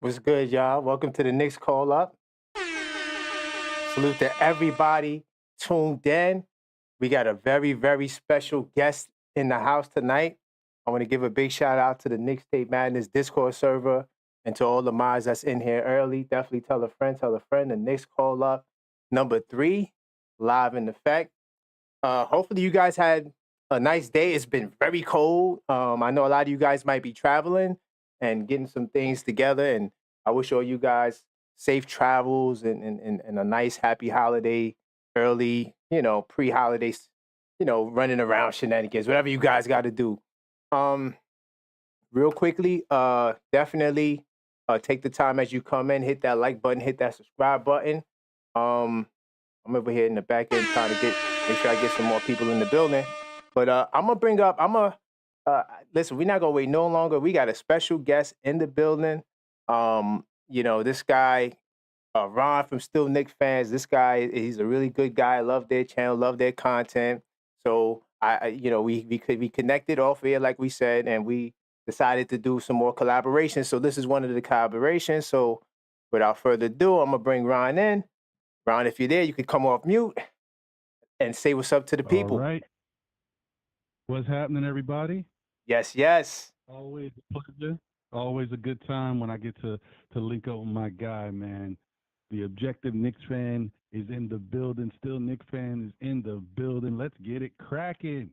What's good, y'all? Welcome to the Knicks Call Up. Salute to everybody tuned in. We got a very, very special guest in the house tonight. I want to give a big shout out to the Knicks State Madness Discord server and to all the mods that's in here early. Definitely tell a friend, tell a friend. The Knicks Call Up number 3, live in effect. Hopefully you guys had a nice day. It's been very cold. I know a lot of you guys might be traveling and getting some things together. And I wish all you guys safe travels and a nice, happy holiday early, pre-holidays, running around shenanigans, whatever you guys got to do. Um, Real quickly, definitely take the time as you come in, hit that like button, hit that subscribe button. Um, I'm over here in the back end trying to make sure I get some more people in the building. But listen, we're not gonna wait no longer. We got a special guest in the building. This guy, Ron from Still Knicks Fans. This guy, he's a really good guy. I love their channel, love their content. So we connected off here, like we said, and we decided to do some more collaborations. So this is one of the collaborations. So without further ado, I'm gonna bring Ron in. Ron, if you're there, you can come off mute and say what's up to the All people. right. What's happening, everybody? Yes, yes. Always a pleasure. Always a good time when I get to link up with my guy, man. The objective Knicks fan is in the building. Still Knicks fan is in the building. Let's get it cracking.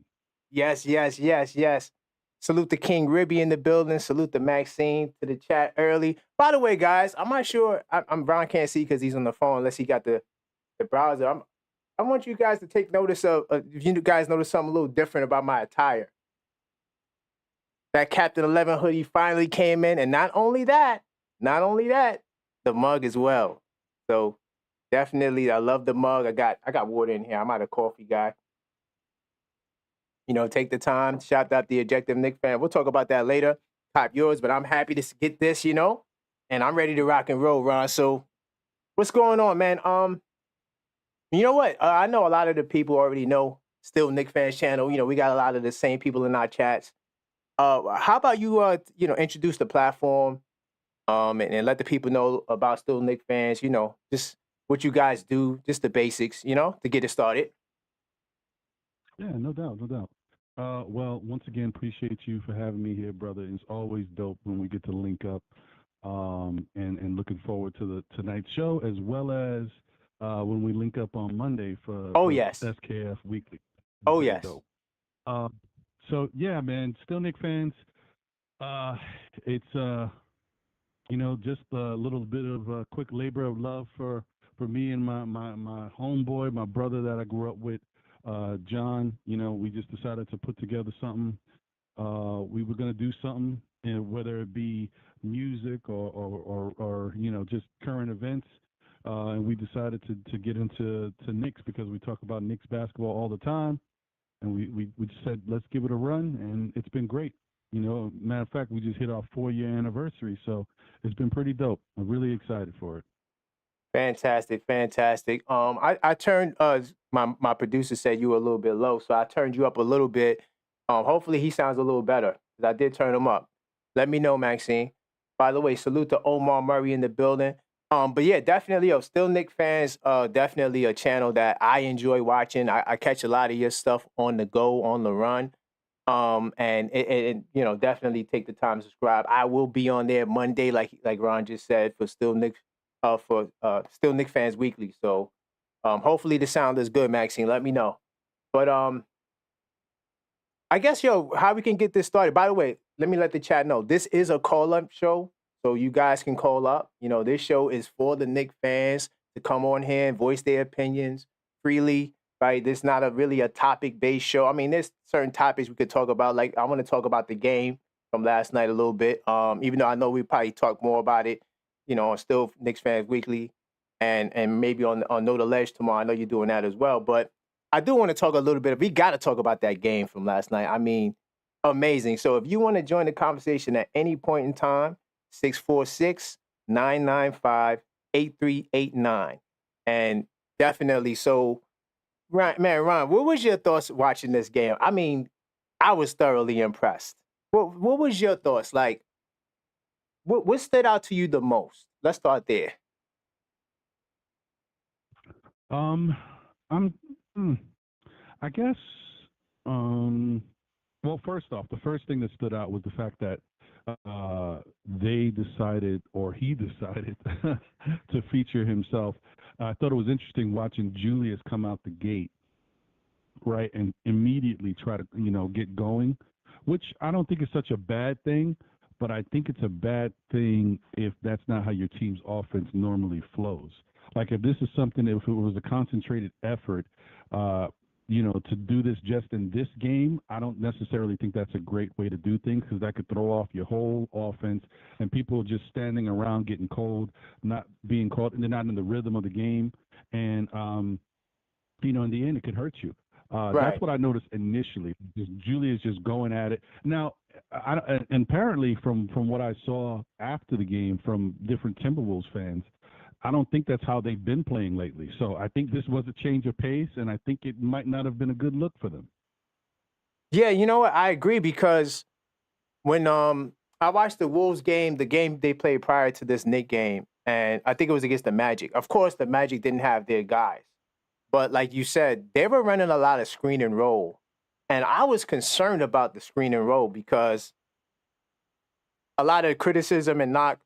Yes, yes, yes, yes. Salute to King Ribby in the building. Salute to Maxine to the chat early. By the way, guys, I'm not sure. I'm Ron can't see because he's on the phone unless he got the browser. I want you guys to take notice of if you guys notice something a little different about my attire. That Captain 11 hoodie finally came in, and not only that, the mug as well. So definitely, I love the mug. I got water in here. I'm not a coffee guy. Take the time. Shout out the Objective Nick fan. We'll talk about that later. Top yours, but I'm happy to get this, and I'm ready to rock and roll, Ron. So what's going on, man? You know what? I know a lot of the people already know Still Nick Fans channel. We got a lot of the same people in our chats. How about you, introduce the platform, and let the people know about Still Nick Fans. Just what you guys do, just the basics, to get it started. Yeah, no doubt, no doubt. Well, once again, appreciate you for having me here, brother. It's always dope when we get to link up. And looking forward to the tonight's show as well as when we link up on Monday Oh for yes, SKF Weekly. oh Very yes. dope. Uh, so yeah, man, still Nick fans. Uh, it's just a little bit of a quick labor of love for me and my homeboy, my brother that I grew up with, John. We just decided to put together something. We were gonna do something, and whether it be music or just current events. And we decided to get into Knicks because we talk about Knicks basketball all the time and we just said let's give it a run, and it's been great. Matter of fact, we just hit our 4 year anniversary, so it's been pretty dope. I'm really excited for it. Fantastic, fantastic. I turned my producer said you were a little bit low, so I turned you up a little bit. Hopefully he sounds a little better because I did turn him up. Let me know, Maxine. By the way, salute to Omar Murray in the building. But yeah, definitely, still Nick fans. Definitely a channel that I enjoy watching. I catch a lot of your stuff on the go, on the run. And definitely take the time to subscribe. I will be on there Monday, like Ron just said, for Still Nick Fans Weekly. So hopefully the sound is good, Maxine. Let me know. But I guess how we can get this started. By the way, let me let the chat know. This is a call-up show, so you guys can call up. This show is for the Nick fans to come on here and voice their opinions freely. Right? This is not really a topic-based show. I mean, there's certain topics we could talk about. Like I want to talk about the game from last night a little bit. Even though I know we probably talk more about it, on Still Knicks Fans Weekly and maybe on Know the Ledge tomorrow. I know you're doing that as well. But I do want to talk a little bit. We got to talk about that game from last night. I mean, amazing. So if you want to join the conversation at any point in time, 646-995-8389. And definitely, so, Ron, what was your thoughts watching this game? I mean, I was thoroughly impressed. What was your thoughts? Like, what stood out to you the most? Let's start there. Um, I'm, hmm, I guess, um, well, first off, the first thing that stood out was the fact that they decided, or he decided, to feature himself. I thought it was interesting watching Julius come out the gate, right, and immediately try to, get going, which I don't think is such a bad thing, but I think it's a bad thing if that's not how your team's offense normally flows. Like if this is something, if it was a concentrated effort, uh, to do this just in this game, I don't necessarily think that's a great way to do things because that could throw off your whole offense and people just standing around getting cold, not being caught, and they're not in the rhythm of the game. And in the end, it could hurt you. That's Right. what I noticed initially. Just Julius just going at it. Now, and apparently, from what I saw after the game from different Timberwolves fans, I don't think that's how they've been playing lately. So I think this was a change of pace, and I think it might not have been a good look for them. Yeah, you know what? I agree because when I watched the Wolves game, the game they played prior to this Knick game, and I think it was against the Magic. Of course, the Magic didn't have their guys, but like you said, they were running a lot of screen and roll, and I was concerned about the screen and roll because a lot of criticism and knock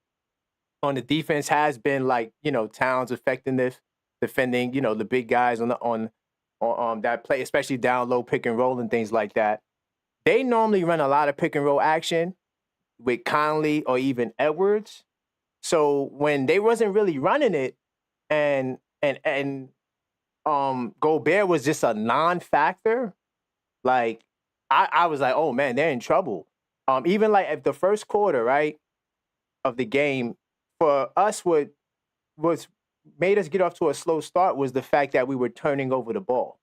on the defense has been like Towns' effectiveness defending the big guys on that play, especially down low pick and roll and things like that. They normally run a lot of pick and roll action with Conley or even Edwards. So when they wasn't really running it, and Gobert was just a non-factor, like I was like, oh man, they're in trouble. Even like at the first quarter, right, of the game, for us, what was made us get off to a slow start was the fact that we were turning over the ball,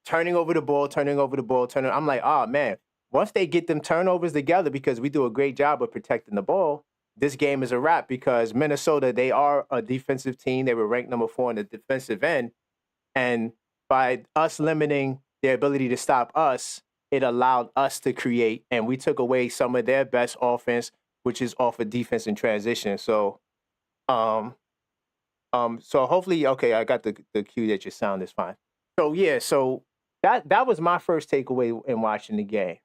turning over the ball, turning over the ball, turning. I'm like, oh man, once they get them turnovers together, because we do a great job of protecting the ball, this game is a wrap because Minnesota, they are a defensive team. They were ranked number 4 in the defensive end. And by us limiting their ability to stop us, it allowed us to create. And we took away some of their best offense, which is off of defense and transition. So, um, so hopefully, okay, I got the cue that your sound is fine. So yeah, so that was my first takeaway in watching the game.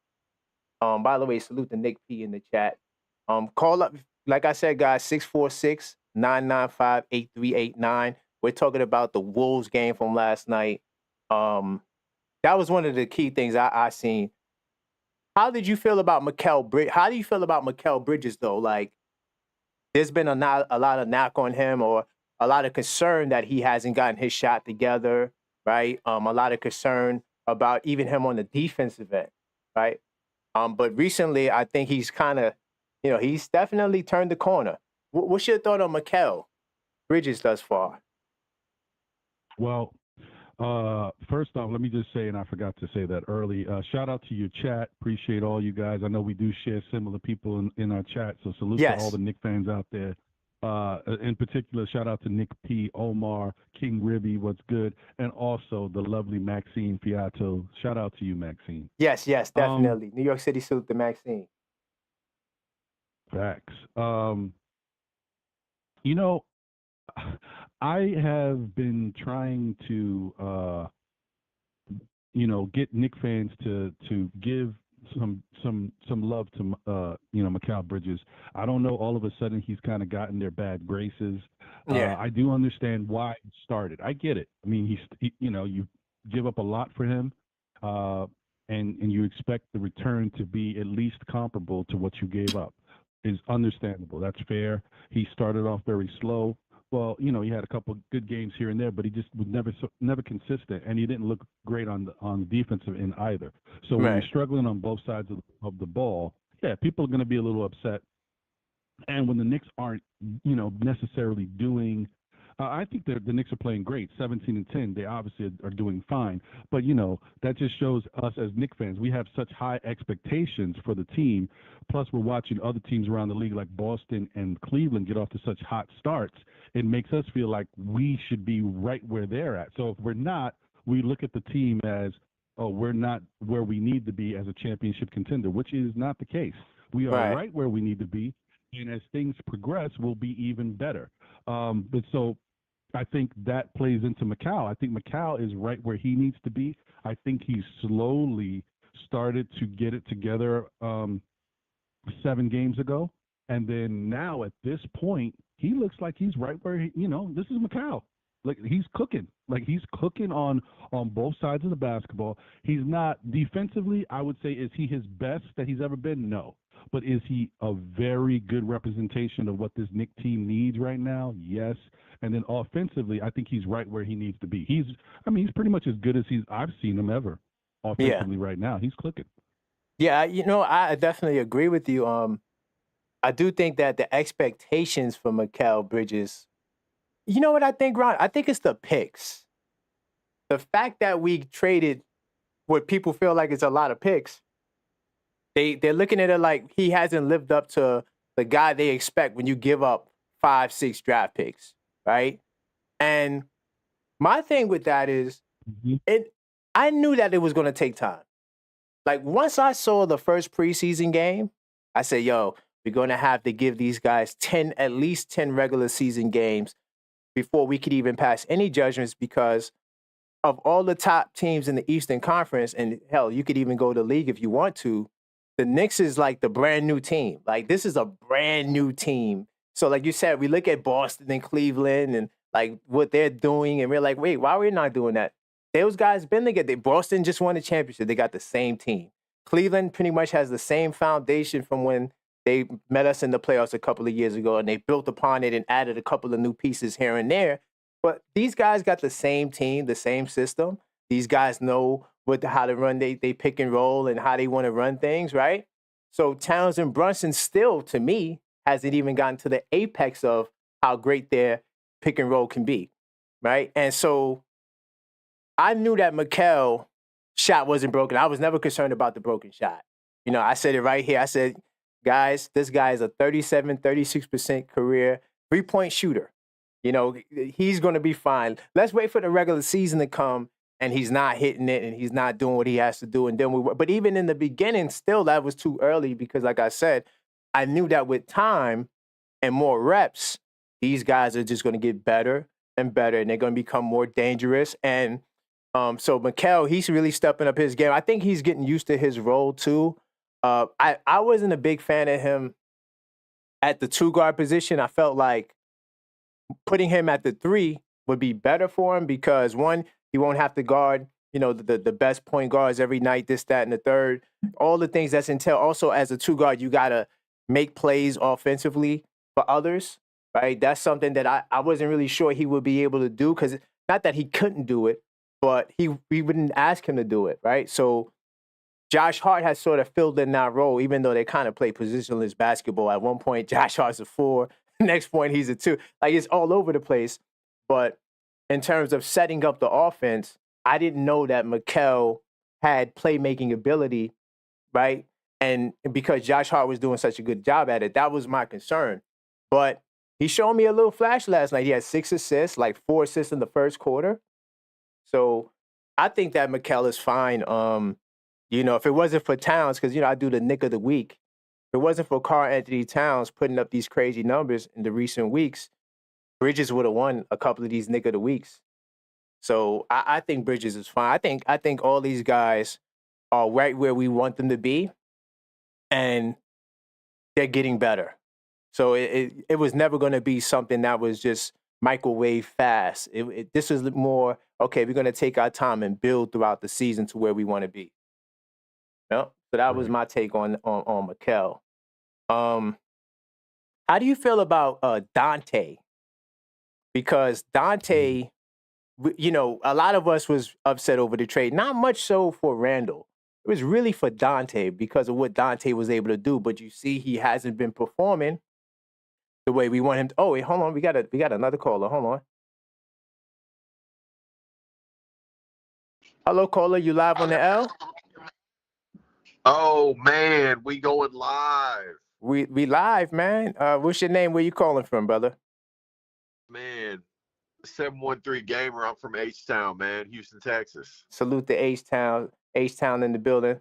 By the way, salute to Nick P in the chat. Call up, like I said, guys, 646-995-8389. We're talking about the Wolves game from last night. That was one of the key things I seen. How did you feel about Mikal Bridges? How do you feel about Mikal Bridges though? Like, there's been a lot of knock on him or a lot of concern that he hasn't gotten his shot together, right? A lot of concern about even him on the defensive end, right? But recently, I think he's kind of, he's definitely turned the corner. What's your thought on Mikal Bridges thus far? Well, first off, let me just say, and I forgot to say that early. Shout out to your chat. Appreciate all you guys. I know we do share similar people in our chat, so salute to all Yes. the Nick fans out there. In particular, shout out to Nick P, Omar, King Ribby, what's good, and also the lovely Maxine Fiato. Shout out to you, Maxine. Yes, Um, definitely. New York City salute to Maxine. Facts. You know, I have been trying to get Nick fans to give some love to Mikal Bridges. I don't know. All of a sudden, he's kind of gotten their bad graces. Yeah. I do understand why it started. I get it. I mean, you give up a lot for him, uh, and you expect the return to be at least comparable to what you gave up. Is understandable. That's fair. He started off very slow. Well, he had a couple good games here and there, but he just was never consistent, and he didn't look great on the defensive end either. So when you're Right. struggling on both sides of the ball, yeah, people are going to be a little upset. And when the Knicks aren't, necessarily doing, I think the Knicks are playing great, 17-10. They obviously are doing fine, but that just shows us as Knicks fans we have such high expectations for the team. Plus, we're watching other teams around the league like Boston and Cleveland get off to such hot starts. It makes us feel like we should be right where they're at. So if we're not, we look at the team as, oh, we're not where we need to be as a championship contender, which is not the case. We are Right. right where we need to be, and as things progress, will be even better. But so I think that plays into Mikal. I think Mikal is right where he needs to be. I think he slowly started to get it together 7 games ago, and then now at this point, he looks like he's right where this is Mikal. Like he's cooking. Like he's cooking on both sides of the basketball. He's not defensively. I would say, is he his best that he's ever been? No. But is he a very good representation of what this Knick team needs right now? Yes. And then offensively, I think he's right where he needs to be. He's pretty much as good as I've seen him ever Yeah. offensively right now. He's clicking. Yeah, I definitely agree with you. I do think that the expectations for Mikal Bridges, you know what I think, Ron? I think it's the picks. The fact that we traded what people feel like it's a lot of picks, they're looking at it like he hasn't lived up to the guy they expect when you give up 5, 6 draft picks, right? And my thing with that is, Mm-hmm. I knew that it was going to take time. Like once I saw the first preseason game, I said, "Yo, we're going to have to give these guys at least 10 regular season games before we could even pass any judgments because of all the top teams in the Eastern Conference, and hell, you could even go to the league if you want to. The Knicks is like the brand new team. Like this is a brand new team. So like you said, we look at Boston and Cleveland and like what they're doing, and we're like, wait, why are we not doing that? Those guys been together. Boston just won a championship. They got the same team. Cleveland pretty much has the same foundation from when they met us in the playoffs a couple of years ago, and they built upon it and added a couple of new pieces here and there. But these guys got the same team, the same system. These guys know how to run they pick and roll and how they want to run things, right? So Towns and Brunson still, to me, hasn't even gotten to the apex of how great their pick and roll can be, right? And so I knew that Mikal shot wasn't broken. I was never concerned about the broken shot. I said it right here. I said, guys, this guy is a 37, 36% career three-point shooter. He's going to be fine. Let's wait for the regular season to come and he's not hitting it and he's not doing what he has to do. And then but even in the beginning, still that was too early because like I said, I knew that with time and more reps, these guys are just going to get better and better and they're going to become more dangerous. And so Mikal, he's really stepping up his game. I think he's getting used to his role too. I wasn't a big fan of him at the 2 guard position. I felt like putting him at the 3 would be better for him because one, he won't have to guard, the best point guards every night, this, that, and the third. All the things that's entailed. Also, as a 2 guard, you gotta make plays offensively for others, right? That's something that I wasn't really sure he would be able to do because not that he couldn't do it, but we wouldn't ask him to do it, right? So Josh Hart has sort of filled in that role, even though they kind of play positionless basketball. At one point, Josh Hart's a 4. Next point, he's a 2. Like, it's all over the place. But in terms of setting up the offense, I didn't know that Mikal had playmaking ability, right? And because Josh Hart was doing such a good job at it, that was my concern. But he showed me a little flash last night. He had 6 assists, like 4 assists in the first quarter. So I think that Mikal is fine. If it wasn't for Towns, because, I do the Knick of the Week, if it wasn't for Karl-Anthony Towns putting up these crazy numbers in the recent weeks, Bridges would have won a couple of these Knick of the Weeks. So I think Bridges is fine. I think all these guys are right where we want them to be, and they're getting better. So it was never going to be something that was just microwave fast. This was more, okay, we're going to take our time and build throughout the season to where we want to be. So that was Right. my take on Mikal. How do you feel about Donte? Because Donte, a lot of us was upset over the trade. Not much so for Randle. It was really for Donte because of what Donte was able to do. But you see, he hasn't been performing the way we want him to. Oh, wait, hold on. We got another caller. Hold on. Hello, caller. You live on the L? Oh man, we going live. We live, man. What's your name? Where you calling from, brother? Man, 713 Gamer. I'm from H-Town, man, Houston, Texas. Salute to H-Town. H-Town in the building.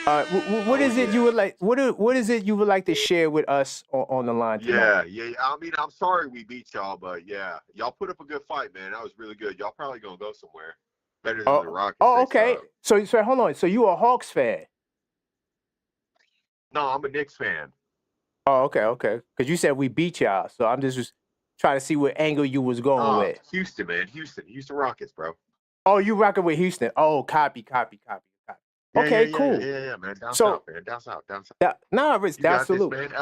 What Oh is it you yeah. would like? What is it you would like to share with us on the line tonight? Yeah. I mean, I'm sorry we beat y'all, but yeah, y'all put up a good fight, man. That was really good. Y'all probably gonna go somewhere better than the Oh, Rockets oh, they okay. suck. So hold on. So you a Hawks fan? No, I'm a Knicks fan. Oh, okay. Because you said we beat y'all, so I'm just trying to see what angle you was going with. Houston, man. Houston Rockets, bro. Oh, you rocking with Houston? Oh, copy. Okay, cool. Yeah, man. Down south, So man. Down south. nah, Rich, You that's got this, salute. man.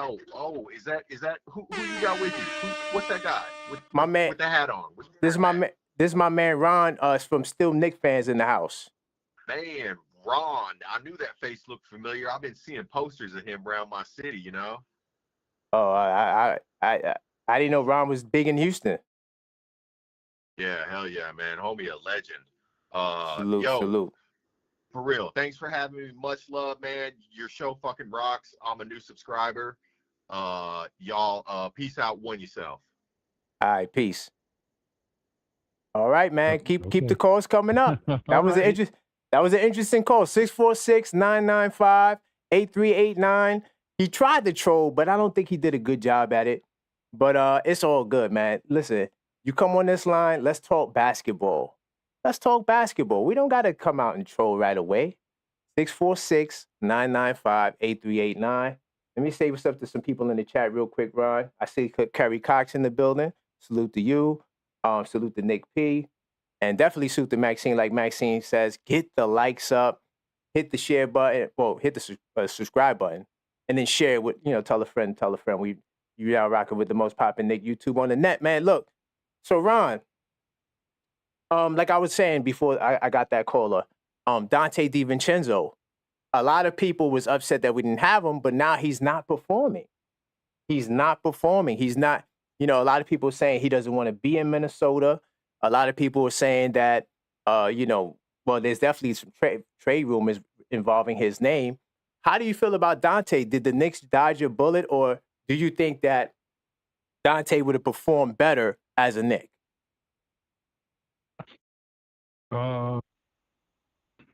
Is that who you got with you? What's that guy with My with man, with the hat on? What's your this is hat, my man? man. This is my man Ron. From Still Knicks fans in the house. Man, Ron. I knew that face looked familiar. I've been seeing posters of him around my city. You know. Oh, I didn't know Ron was big in Houston. Yeah, hell yeah, man. Homie, a legend. Salute, Yo, salute. for real. Thanks for having me. Much love, man. Your show fucking rocks. I'm a new subscriber. Y'all, peace out. One yourself. All right, peace. All right, man. Keep the Okay. calls coming up. All right. That was an interesting call. 646-995-8389. He tried to troll, but I don't think he did a good job at it. But it's all good, man. Listen, you come on this line, let's talk basketball. Let's talk basketball. We don't gotta come out and troll right away. 646-995-8389. Let me say what's up to some people in the chat real quick, Ron. I see Kerry Cox in the building. Salute to you. Salute to Nick P. And definitely salute to Maxine. Like Maxine says, get the likes up, hit the share button, well, hit the subscribe button, and then share it with, tell a friend. You are rocking with the most popping Nick YouTube on the net, man. Look, so Ron, like I was saying before I got that caller, Donte DiVincenzo, a lot of people was upset that we didn't have him, but now he's not performing. He's not performing. He's not, a lot of people are saying he doesn't want to be in Minnesota. A lot of people are saying that, well, there's definitely some trade rumors involving his name. How do you feel about Donte? Did the Knicks dodge your bullet, or do you think that Donte would have performed better as a Knick? Uh,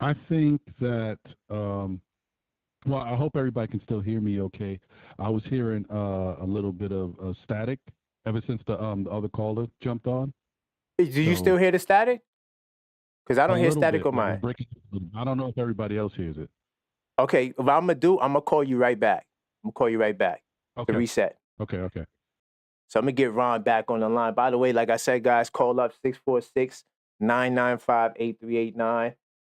I think that. Well, I hope everybody can still hear me. Okay. I was hearing a little bit of static ever since the other caller jumped on. Do you still So hear the static? Because I a don't hear little static bit, on like it's mine. breaking. I don't know if everybody else hears it. Okay, what I'm gonna call you right back. I'm gonna call you right back to Okay. reset. Okay. So I'm gonna get Ron back on the line. By the way, like I said, guys, call up 646-995-8389.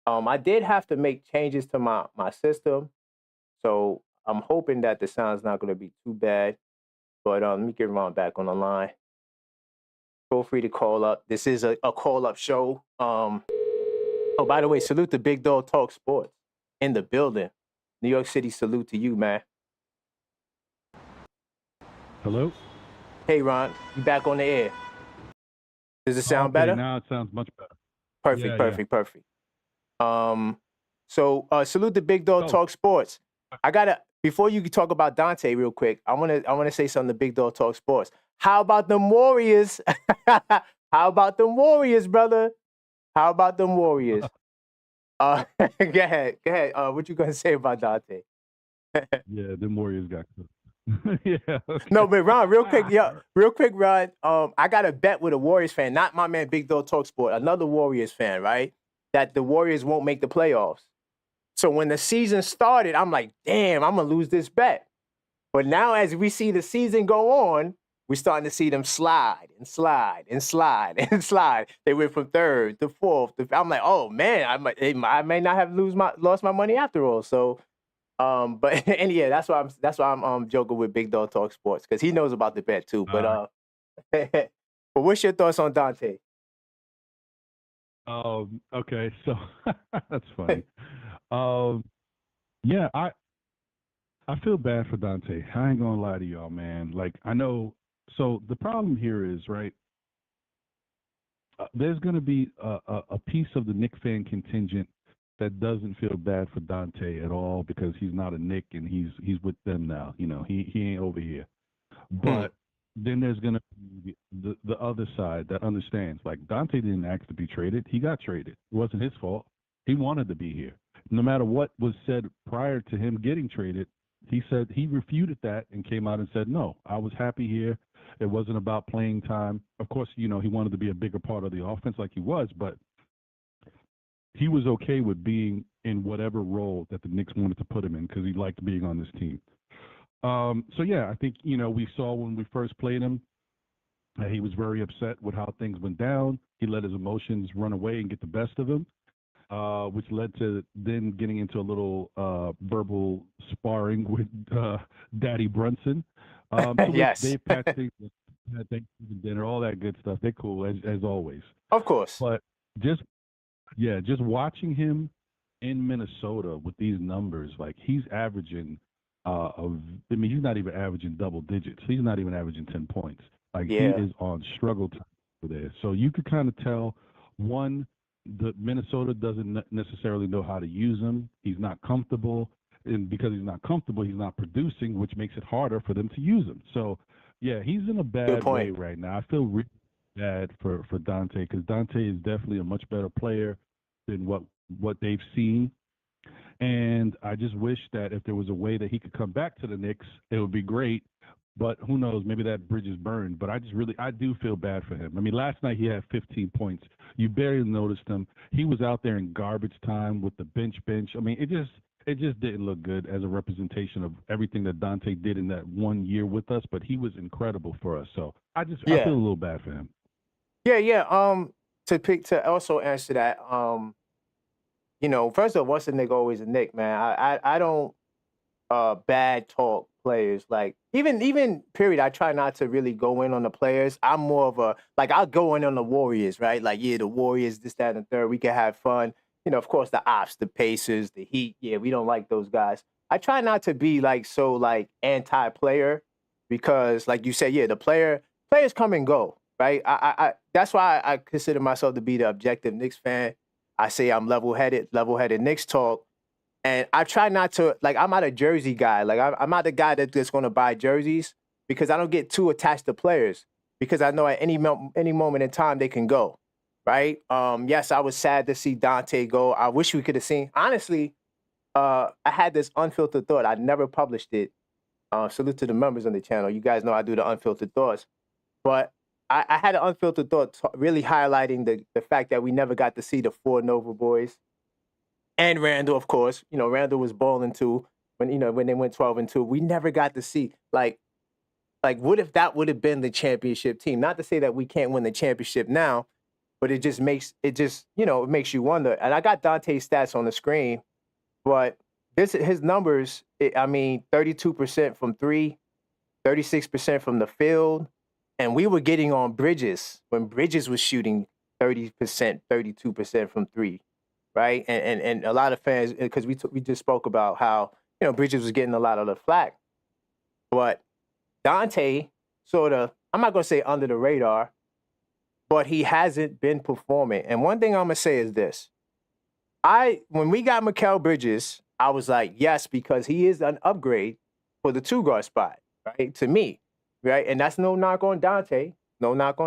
I did have to make changes to my system, so I'm hoping that the sound's not gonna be too bad. But let me get Ron back on the line. Feel free to call up. This is a call up show. Oh, by the way, salute to Big Dog Talk Sports in the building. New York City, salute to you, man. Hello. Hey, Ron, you back on the air. Does it sound Okay. better? Now it sounds much better. Perfect. So salute to Big Dog Oh, Talk Sports. Before you talk about Donte real quick, I wanna say something to Big Dog Talk Sports. How about them Warriors? How about them Warriors, brother? How about them Warriors? Go ahead. What you gonna say about Donte? yeah. The Warriors got cooked. Yeah. No, but Ron, real quick, Ron. I got a bet with a Warriors fan, not my man Big Dog Talk Sport, another Warriors fan, right? That the Warriors won't make the playoffs. So when the season started, I'm like, damn, I'm gonna lose this bet. But now as we see the season go on, we're starting to see them slide and slide and slide and slide. They went from third to fourth. I'm like, oh man, I may not have lost my money after all. So but and yeah, that's why I'm joking with Big Dog Talk Sports because he knows about the bet too. But but what's your thoughts on Donte? Okay. So that's funny. Yeah. I feel bad for Dante. I ain't gonna lie to y'all, man. Like I know. So the problem here is right. There's gonna be a piece of the Knicks fan contingent that doesn't feel bad for Dante at all because he's not a Knick and he's with them now. You know, he ain't over here. But then there's gonna be the other side that understands. Like Dante didn't ask to be traded. He got traded. It wasn't his fault. He wanted to be here. no matter what was said prior to him getting traded, he said he refuted that and came out and said, no, I was happy here. It wasn't about playing time. Of course, he wanted to be a bigger part of the offense like he was, but he was okay with being in whatever role that the Knicks wanted to put him in because he liked being on this team. So yeah, I think we saw when we first played him that he was very upset with how things went down. He let his emotions run away and get the best of him, which led to then getting into a little verbal sparring with Daddy Brunson. To Yes. which Dave Patrick had Thanksgiving dinner, all that good stuff. They're cool as always. Of course. But just watching him in Minnesota with these numbers, like he's averaging he's not even averaging double digits. He's not even averaging 10 points. Like he Yeah. is on struggle time over there. So you could kind of tell, one, the Minnesota doesn't necessarily know how to use him. He's not comfortable, and because he's not comfortable, he's not producing, which makes it harder for them to use him. So yeah, he's in a bad way right now. I feel really bad for Donte because Donte is definitely a much better player than what they've seen. And I just wish that if there was a way that he could come back to the Knicks, it would be great. But who knows? Maybe that bridge is burned. But I do feel bad for him. I mean, last night he had 15 points. You barely noticed him. He was out there in garbage time with the bench. I mean, it just didn't look good as a representation of everything that Donte did in that 1 year with us. But he was incredible for us. So I feel a little bad for him. Yeah. To also answer that, first of all, once a Nick, always a Nick, man. I don't bad talk players. Like even period, I try not to really go in on the players. I'm more of I'll go in on the Warriors, right? Like, yeah, the Warriors, this, that, and the third. We can have fun. Of course, the Ops, the Pacers, the Heat. Yeah, we don't like those guys. I try not to be anti-player because, like you said, yeah, players come and go, right? I that's why I consider myself to be the objective Knicks fan. I say I'm level-headed Knicks talk. And I try not to, I'm not a jersey guy. I'm not the guy that's going to buy jerseys because I don't get too attached to players because I know at any moment in time they can go, right? Yes, I was sad to see Donte go. I wish we could have seen. Honestly, I had this unfiltered thought. I never published it. Salute to the members on the channel. You guys know I do the unfiltered thoughts. But I had an unfiltered thought really highlighting the fact that we never got to see the 4 Nova boys. And Randle, of course. Randle was balling too when they went 12-2. We never got to see like what if that would have been the championship team? Not to say that we can't win the championship now, but it makes you wonder. And I got Donte's stats on the screen, but his numbers. 32% from 3, 36% from the field, and we were getting on Bridges when Bridges was shooting 30%, 32% from 3. Right, and a lot of fans, because we just spoke about how Bridges was getting a lot of the flack, but Donte sort of, I'm not gonna say under the radar, but he hasn't been performing. And one thing I'm gonna say is this: when we got Mikal Bridges, I was like, yes, because he is an upgrade for the 2 guard spot, right? To me, right, and that's no knock on Donte, Not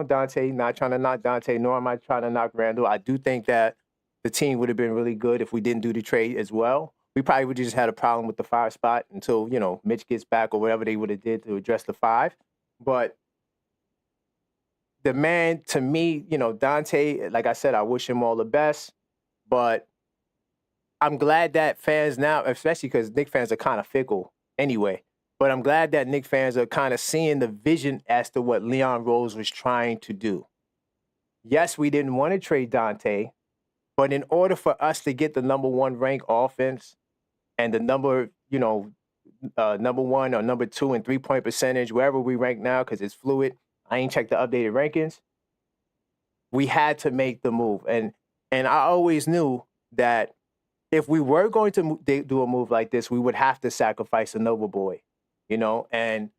trying to knock Donte, nor am I trying to knock Randle. I do think that the team would have been really good if we didn't do the trade as well. We probably would have just had a problem with the 5 spot until, Mitch gets back or whatever they would have did to address the 5. But the man, to me, Donte, like I said, I wish him all the best. But I'm glad that fans now, especially because Knicks fans are kind of fickle anyway, but I'm glad that Knicks fans are kind of seeing the vision as to what Leon Rose was trying to do. Yes, we didn't want to trade Donte, but in order for us to get the number 1 ranked offense and the number 1 or number 2 in 3-point percentage, wherever we rank now, because it's fluid, I ain't checked the updated rankings, we had to make the move. And I always knew that if we were going to do a move like this, we would have to sacrifice a Nova boy, and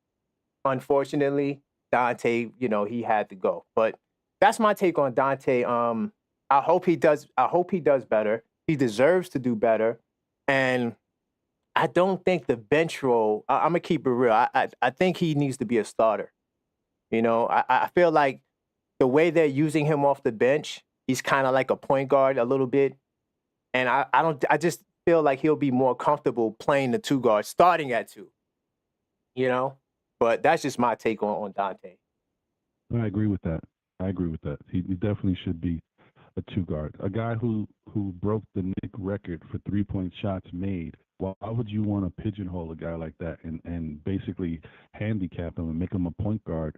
unfortunately, Donte, he had to go. But that's my take on Donte. I hope he does better. He deserves to do better. And I don't think the bench role, I'm going to keep it real. I think he needs to be a starter. I feel like the way they're using him off the bench, he's kind of like a point guard a little bit. And I feel like he'll be more comfortable playing the 2 guard, starting at 2. You know, but that's just my take on Donte. I agree with that. He definitely should be a 2 guard. A guy who broke the Knicks record for 3-point shots made. Why would you want to pigeonhole a guy like that and basically handicap him and make him a point guard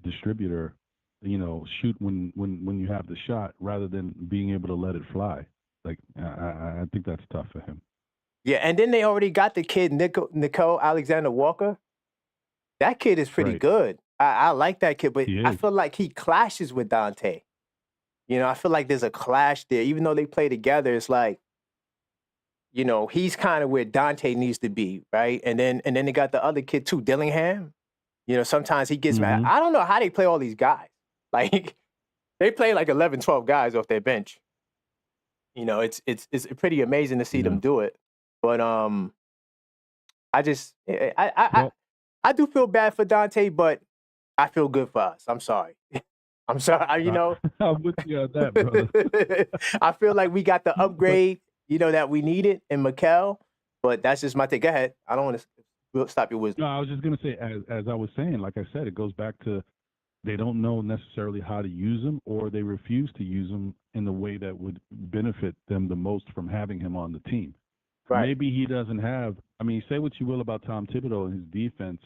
distributor? You know, shoot when you have the shot rather than being able to let it fly. Like I think that's tough for him. Yeah, and then they already got the kid Nicole Alexander-Walker. That kid is pretty good. I like that kid, but I feel like he clashes with Donte. You know, I feel like there's a clash there. Even though they play together, it's like, you know, he's kind of where Donte needs to be, right? And then they got the other kid too, Dillingham. You know, sometimes he gets mad. I don't know how they play all these guys. Like, they play like 11, 12 guys off their bench. You know, it's pretty amazing to see them do it. But I do feel bad for Donte, but I feel good for us. I'm sorry. I'm sorry. You know, I'm with you on that, brother. I feel like we got the upgrade, you know, that we needed in Mikal, but that's just my take. Go ahead. I don't want to stop your wisdom. No, I was just gonna say, as I was saying, like I said, it goes back to they don't know necessarily how to use him, or they refuse to use him in the way that would benefit them the most from having him on the team. Right. Maybe he doesn't have. I mean, say what you will about Tom Thibodeau and his defense.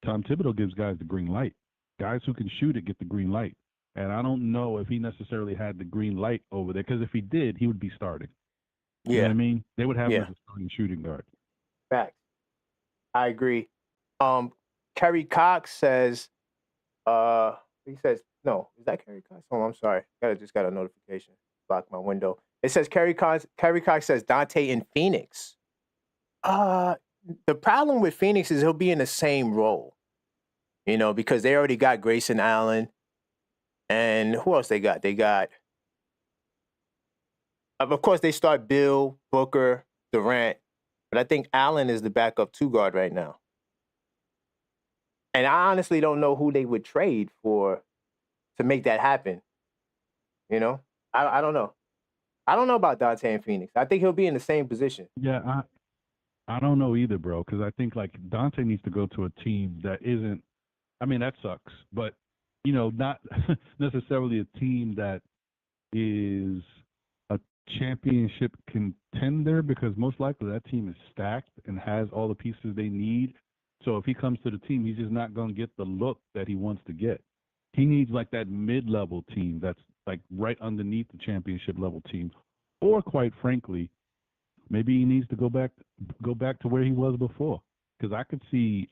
Tom Thibodeau gives guys the green light. Guys who can shoot it get the green light. And I don't know if he necessarily had the green light over there, because if he did, he would be starting. You know what I mean? They would have him as a starting shooting guard. Fact. I agree. Kerry Cox says, he says, no, is that Kerry Cox? Oh, I'm sorry. Just got a notification. Blocked my window. It says Kerry Cox says Donte in Phoenix. The problem with Phoenix is he'll be in the same role, you know, because they already got Grayson Allen. And who else they got? They got, of course, they start Bill, Booker, Durant, but I think Allen is the backup 2 guard right now. And I honestly don't know who they would trade for to make that happen. You know, I don't know. I don't know about Donte in Phoenix. I think he'll be in the same position. Yeah, I don't know either, bro, because I think like Donte needs to go to a team that isn't. I mean, that sucks, but you know, not necessarily a team that is a championship contender, because most likely that team is stacked and has all the pieces they need. So if he comes to the team, he's just not going to get the look that he wants to get. He needs like that mid-level team that's like right underneath the championship level team, or quite frankly, maybe he needs to go back to where he was before. Because I could see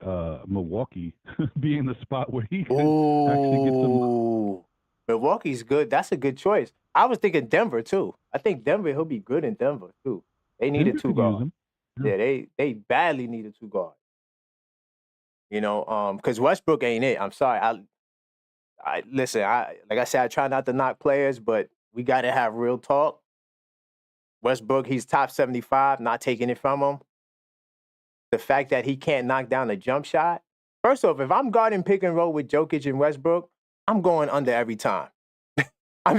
Milwaukee being the spot where he could actually get some. Milwaukee's good. That's a good choice. I was thinking Denver too. I think Denver, he'll be good in Denver too. They need a 2-guard. Yeah, they badly need a 2-guard. You know, because Westbrook ain't it. I'm sorry. I listen. Like I said, I try not to knock players, but we got to have real talk. Westbrook, he's top 75. Not taking it from him. The fact that he can't knock down a jump shot. First off, if I'm guarding pick and roll with Jokic and Westbrook, I'm going under every time. I'm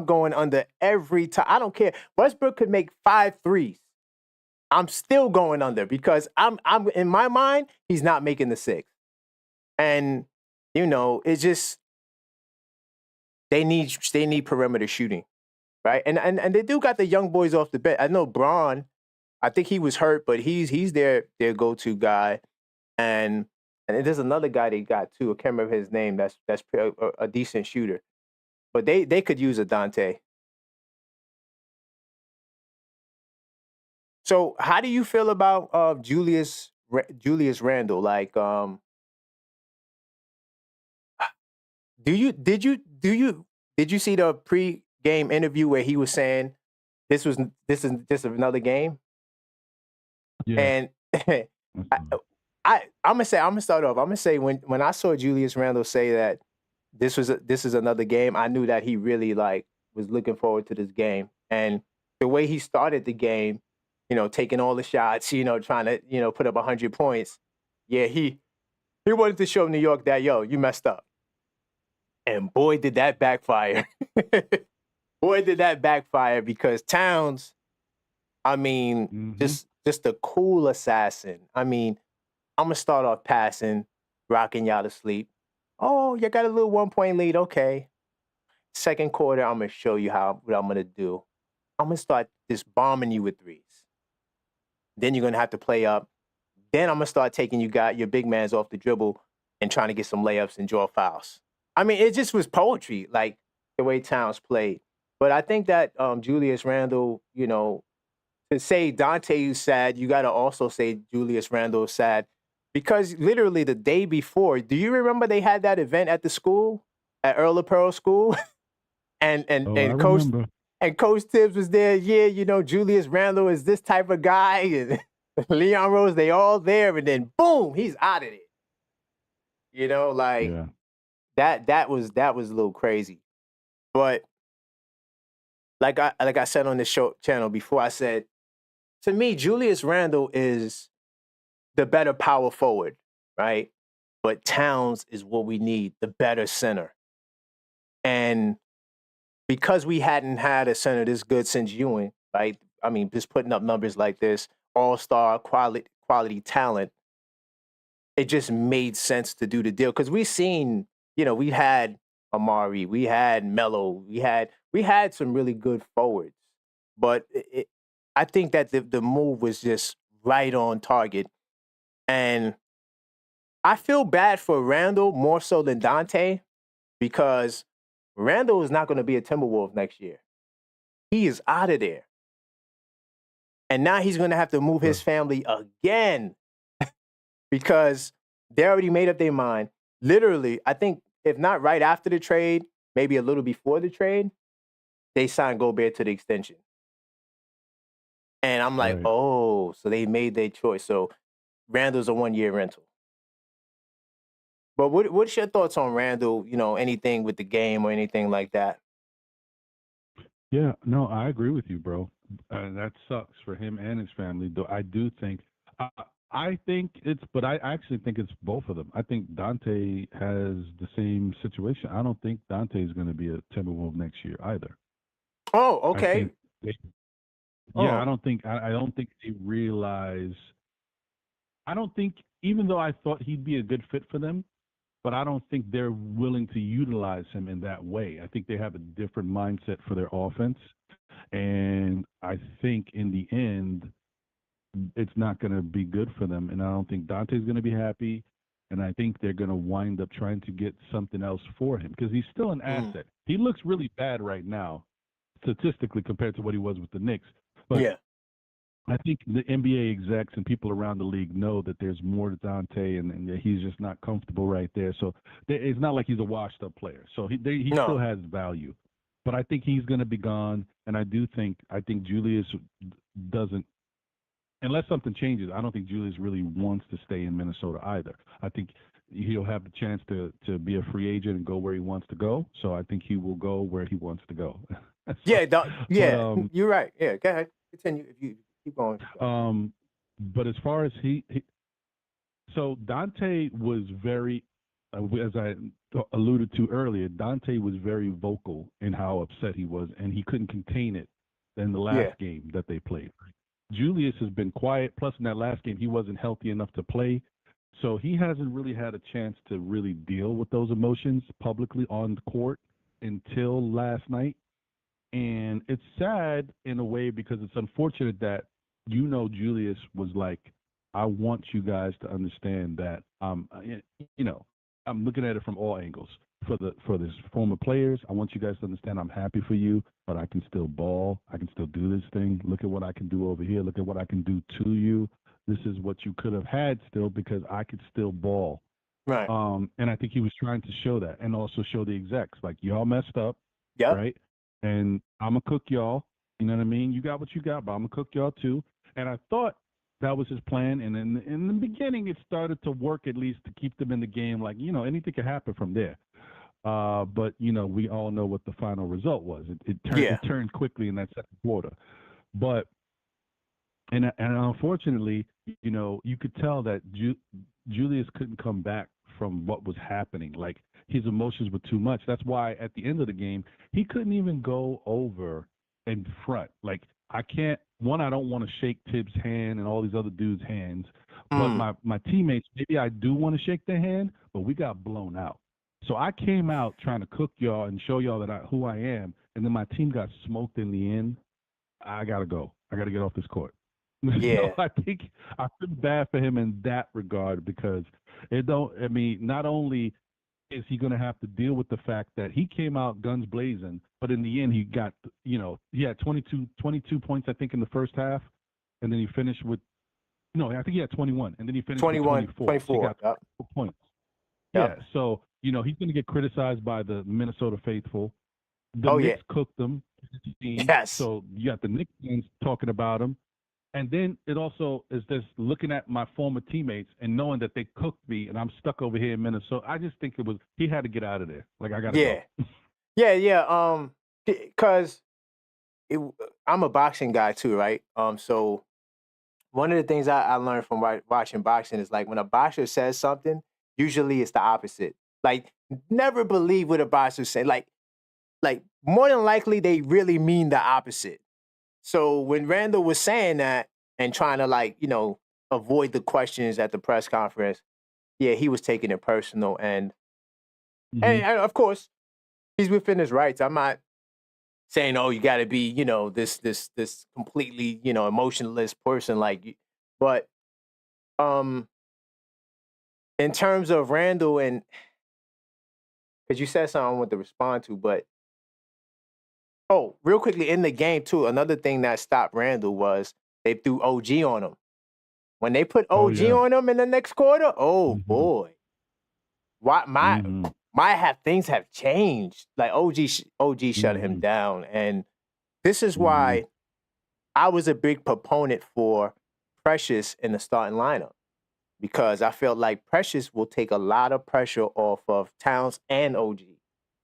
going under every time. I don't care. Westbrook could make 5 threes. I'm still going under, because I'm in my mind, he's not making the 6. And you know, it's just they need perimeter shooting, right? And they do got the young boys off the bench. I know Braun. I think he was hurt, but he's their go-to guy. And there's another guy they got too. I can't remember his name. That's a decent shooter. But they could use a Donte. So how do you feel about Julius Randle? Like, did you see the pre-game interview where he was saying this is just another game? Yeah. And I'm gonna start off. I'm gonna say when I saw Julius Randle say that this is another game, I knew that he really like was looking forward to this game. And the way he started the game, you know, taking all the shots, you know, trying to, you know, put up 100 points. Yeah, he wanted to show New York that, yo, you messed up. And boy, did that backfire. Boy, did that backfire, because Towns, I mean, Mm-hmm. just a cool assassin. I mean, I'm gonna start off passing, rocking y'all to sleep. Oh, you got a little 1 point lead. Okay. Second quarter, I'm gonna show you what I'm gonna do. I'm gonna start just bombing you with threes. Then you're gonna have to play up. Then I'm gonna start taking your big mans off the dribble and trying to get some layups and draw fouls. I mean, it just was poetry, like the way Towns played. But I think that Julius Randle, to say Donte is sad, you got to also say Julius Randle is sad because literally the day before, do you remember they had that event at the school at Earl of Pearl School, and and Oh, I and Coach remember. and Coach Tibbs was there. Yeah, Julius Randle is this type of guy, and Leon Rose, they all there, and then boom, he's out of there. Like Yeah. that was a little crazy, but like I said on the show channel before, I said to me, Julius Randle is the better power forward, right? But Towns is what we need, the better center. And because we hadn't had a center this good since Ewing, right? I mean, just putting up numbers like this, all-star quality talent, it just made sense to do the deal. Because we've seen, we had Amari, we had Melo, we had some really good forwards. But I think that the move was just right on target. And I feel bad for Randall more so than Donte because Randall is not going to be a Timberwolf next year. He is out of there. And now he's going to have to move Sure. his family again because they already made up their mind. Literally, I think if not right after the trade, maybe a little before the trade, they signed Gobert to the extension. And I'm like, Right. oh, so they made their choice. So Randall's a 1-year rental. But what's your thoughts on Randall, anything with the game or anything like that? Yeah. No, I agree with you, bro. That sucks for him and his family. Though I do think, I, I think but I actually think it's both of them. I think Dante has the same situation. I don't think Dante is going to be a Timberwolf next year either. Oh, I okay. think, they, yeah, I Oh, don't think, I don't think they realize. I don't think, even though I thought he'd be a good fit for them, but I don't think they're willing to utilize him in that way. I think they have a different mindset for their offense. And I think in the end, it's not going to be good for them. And I don't think Dante's going to be happy. And I think they're going to wind up trying to get something else for him because he's still an mm, asset. He looks really bad right now, statistically, compared to what he was with the Knicks. But yeah. I think the NBA execs and people around the league know that there's more to Dante, and that he's just not comfortable right there. So it's not like he's a washed-up player. So he still No. has value, but I think he's going to be gone. And I think Julius doesn't, unless something changes. I don't think Julius really wants to stay in Minnesota either. I think he'll have the chance to be a free agent and go where he wants to go. So I think he will go where he wants to go. So, Yeah, but yeah, you're right. Yeah, go ahead. Continue if you keep going. um, but as far as so Dante was very, as I alluded to earlier, Dante was very vocal in how upset he was, and he couldn't contain it in the last Yeah. game that they played. Julius has been quiet. Plus, in that last game, he wasn't healthy enough to play. So he hasn't really had a chance to really deal with those emotions publicly on the court until last night. And it's sad in a way because it's unfortunate that Julius was like, I want you guys to understand that I'm looking at it from all angles. For this former players, I want you guys to understand I'm happy for you, but I can still ball. I can still do this thing. Look at what I can do over here. Look at what I can do to you. This is what you could have had still because I could still ball. Right. And I think he was trying to show that and also show the execs like y'all messed up, Yep. right? And I'm gonna cook y'all. You know what I mean? You got what you got, but I'm gonna cook y'all too. And I thought that was his plan. And in the beginning, it started to work at least to keep them in the game. Like anything could happen from there. But we all know what the final result was. Yeah. It turned quickly in that second quarter. But and unfortunately, you could tell that Julius couldn't come back from what was happening. Like his emotions were too much. That's why at the end of the game, he couldn't even go over in front. Like I can't. One, I don't want to shake Tibbs' hand and all these other dudes' hands. But Mm. my teammates, maybe I do want to shake their hand, but we got blown out. So I came out trying to cook y'all and show y'all that who I am, and then my team got smoked in the end. I gotta go. I gotta get off this court. So Yeah. I think I feel bad for him in that regard because it don't. I mean, not only is he going to have to deal with the fact that he came out guns blazing, but in the end he got, he had 22 points I think in the first half, and then he finished with no, I think he had 21, and then he finished with 21, 24. 24. So he got Yep. 4 points. Yep. Yeah, so he's going to get criticized by the Minnesota faithful. The Oh, Knicks yeah. cooked them. Yes. So you got the Knicks fans talking about him. And then it also is just looking at my former teammates and knowing that they cooked me and I'm stuck over here in Minnesota. I just think he had to get out of there. Like, I got to Yeah. go. Yeah. Because I'm a boxing guy too, right? So one of the things I learned from watching boxing is like when a boxer says something, usually it's the opposite. Like, never believe what a boxer say. Like more than likely they really mean the opposite. So when Randall was saying that and trying to avoid the questions at the press conference, yeah, he was taking it personal, and Mm-hmm. of course he's within his rights. I'm not saying, oh, you got to be, this completely, emotionless person but in terms of Randall, and because you said something I want to respond to, but real quickly in the game too, another thing that stopped Randall was they threw OG on him. When they put Oh, OG yeah. on him in the next quarter, oh Mm-hmm. boy, Mm-hmm. things have changed. Like OG shut him Mm-hmm. down, and this is Mm-hmm. why I was a big proponent for Precious in the starting lineup, because I felt like Precious will take a lot of pressure off of Towns and OG.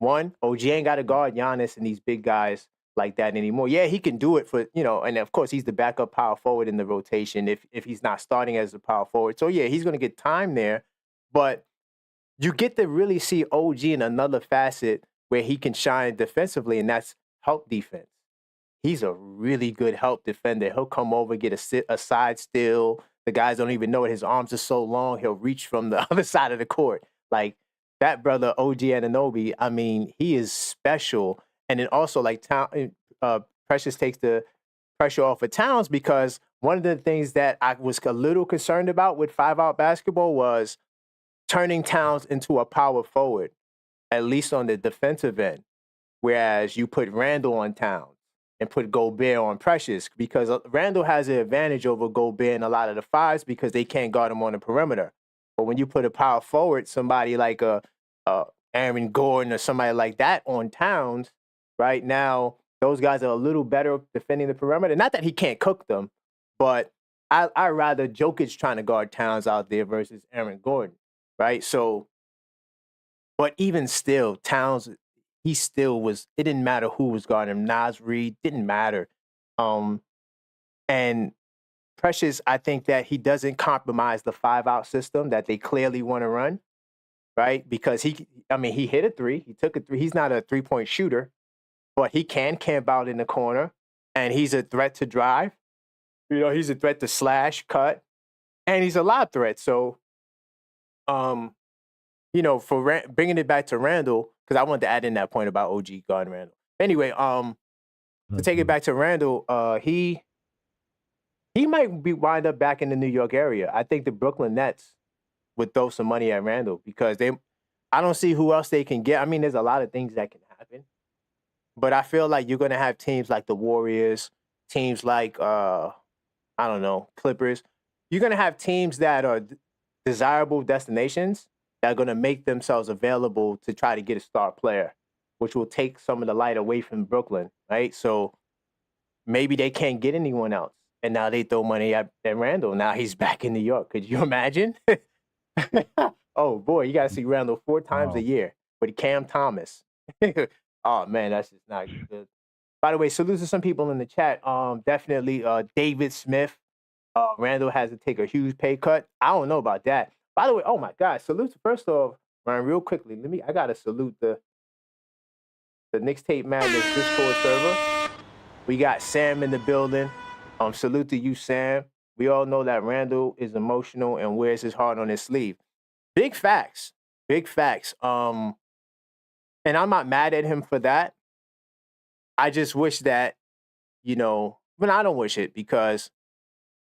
One, OG ain't got to guard Giannis and these big guys like that anymore. Yeah, he can do it and of course he's the backup power forward in the rotation if he's not starting as a power forward. So yeah, he's going to get time there, but you get to really see OG in another facet where he can shine defensively, and that's help defense. He's a really good help defender. He'll come over, get a side steal. The guys don't even know it. His arms are so long, he'll reach from the other side of the court. Like, that brother, OG Anunoby, I mean, he is special. And then also, Precious takes the pressure off of Towns, because one of the things that I was a little concerned about with 5-out basketball was turning Towns into a power forward, at least on the defensive end, whereas you put Randle on Towns and put Gobert on Precious, because Randle has an advantage over Gobert in a lot of the fives because they can't guard him on the perimeter. But when you put a power forward, somebody like a Aaron Gordon or somebody like that on Towns, right now, those guys are a little better defending the perimeter. Not that he can't cook them, but I rather Jokic trying to guard Towns out there versus Aaron Gordon, right? So, but even still, Towns, he still was, it didn't matter who was guarding him. Nas Reed, didn't matter. And Precious, I think that he doesn't compromise the 5-out system that they clearly want to run, right? Because he hit a three. He took a three. He's not a three-point shooter, but he can camp out in the corner, and he's a threat to drive. He's a threat to slash, cut, and he's a lob threat. So, for bringing it back to Randall, because I wanted to add in that point about OG guarding Randall. Anyway, to take it back to Randall, he might be wind up back in the New York area. I think the Brooklyn Nets would throw some money at Randall because I don't see who else they can get. I mean, there's a lot of things that can happen, but I feel like you're going to have teams like the Warriors, teams like, I don't know, Clippers. You're going to have teams that are desirable destinations that are going to make themselves available to try to get a star player, which will take some of the light away from Brooklyn, right? So maybe they can't get anyone else. And now they throw money at Randall. Now he's back in New York. Could you imagine? Oh, boy, you got to see Randall 4 times a year with Cam Thomas. Oh, man, that's just not good. By the way, salute to some people in the chat. Definitely David Smith. Randall has to take a huge pay cut. I don't know about that. By the way, oh, my God, salute. First off, Ryan, real quickly, I got to salute the Knicks Tape Madness Discord server. We got Sam in the building. Salute to you, Sam. We all know that Randle is emotional and wears his heart on his sleeve. Big facts. Big facts. And I'm not mad at him for that. I just wish that, but I don't wish it because,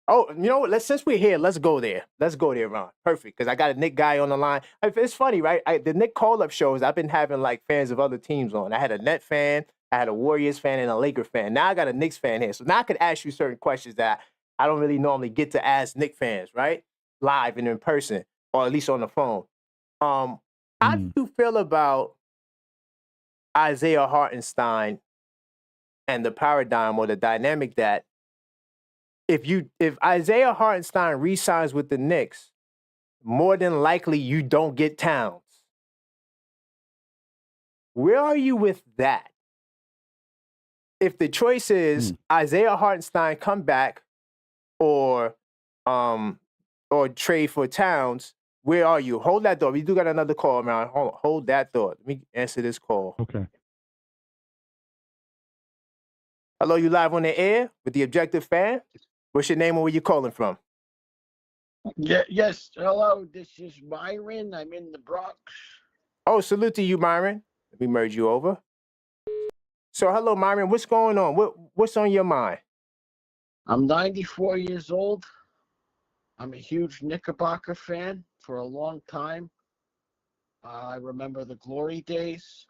you know what? Since we're here, let's go there. Let's go there, Ron. Perfect. Because I got a Knick guy on the line. It's funny, right? The Knick call-up shows, I've been having like fans of other teams on. I had a Net fan, I had a Warriors fan, and a Laker fan. Now I got a Knicks fan here. So now I could ask you certain questions that I don't really normally get to ask Knick fans, right? Live and in person, or at least on the phone. How do you feel about Isaiah Hartenstein and the paradigm or the dynamic that if Isaiah Hartenstein re-signs with the Knicks, more than likely you don't get Towns? Where are you with that? If the choice is Isaiah Hartenstein come back or trade for Towns, where are you? Hold that thought. We do got another call, man. Hold that thought. Let me answer this call. Okay. Hello, you live on the air with the Objective Fan. What's your name and where you calling from? Yes. Hello, this is Myron. I'm in the Bronx. Oh, salute to you, Myron. Let me merge you over. So, hello, Myron. What's going on? What's on your mind? I'm 94 years old. I'm a huge Knickerbocker fan for a long time. I remember the glory days.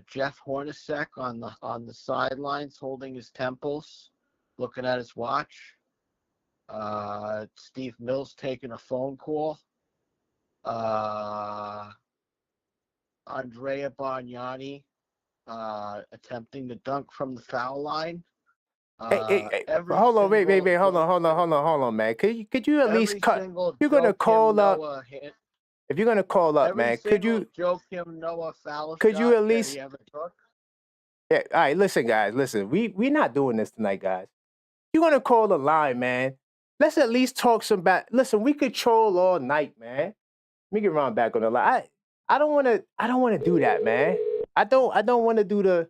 Jeff Hornacek on the sidelines holding his temples, looking at his watch. Steve Mills taking a phone call. Andrea Bargnani attempting to dunk from the foul line. Hey, hold on, wait, hold on, man. Could you at least cut? You're gonna call up. If you're gonna call up, man, could you? Joakim Noah foul could you at least? Yeah. All right, listen, guys, listen. We're not doing this tonight, guys. You're gonna call the line, man. Let's at least talk some back. Listen, we could troll all night, man. Let me get Ron back on the line. I don't wanna do that, man. I don't wanna do the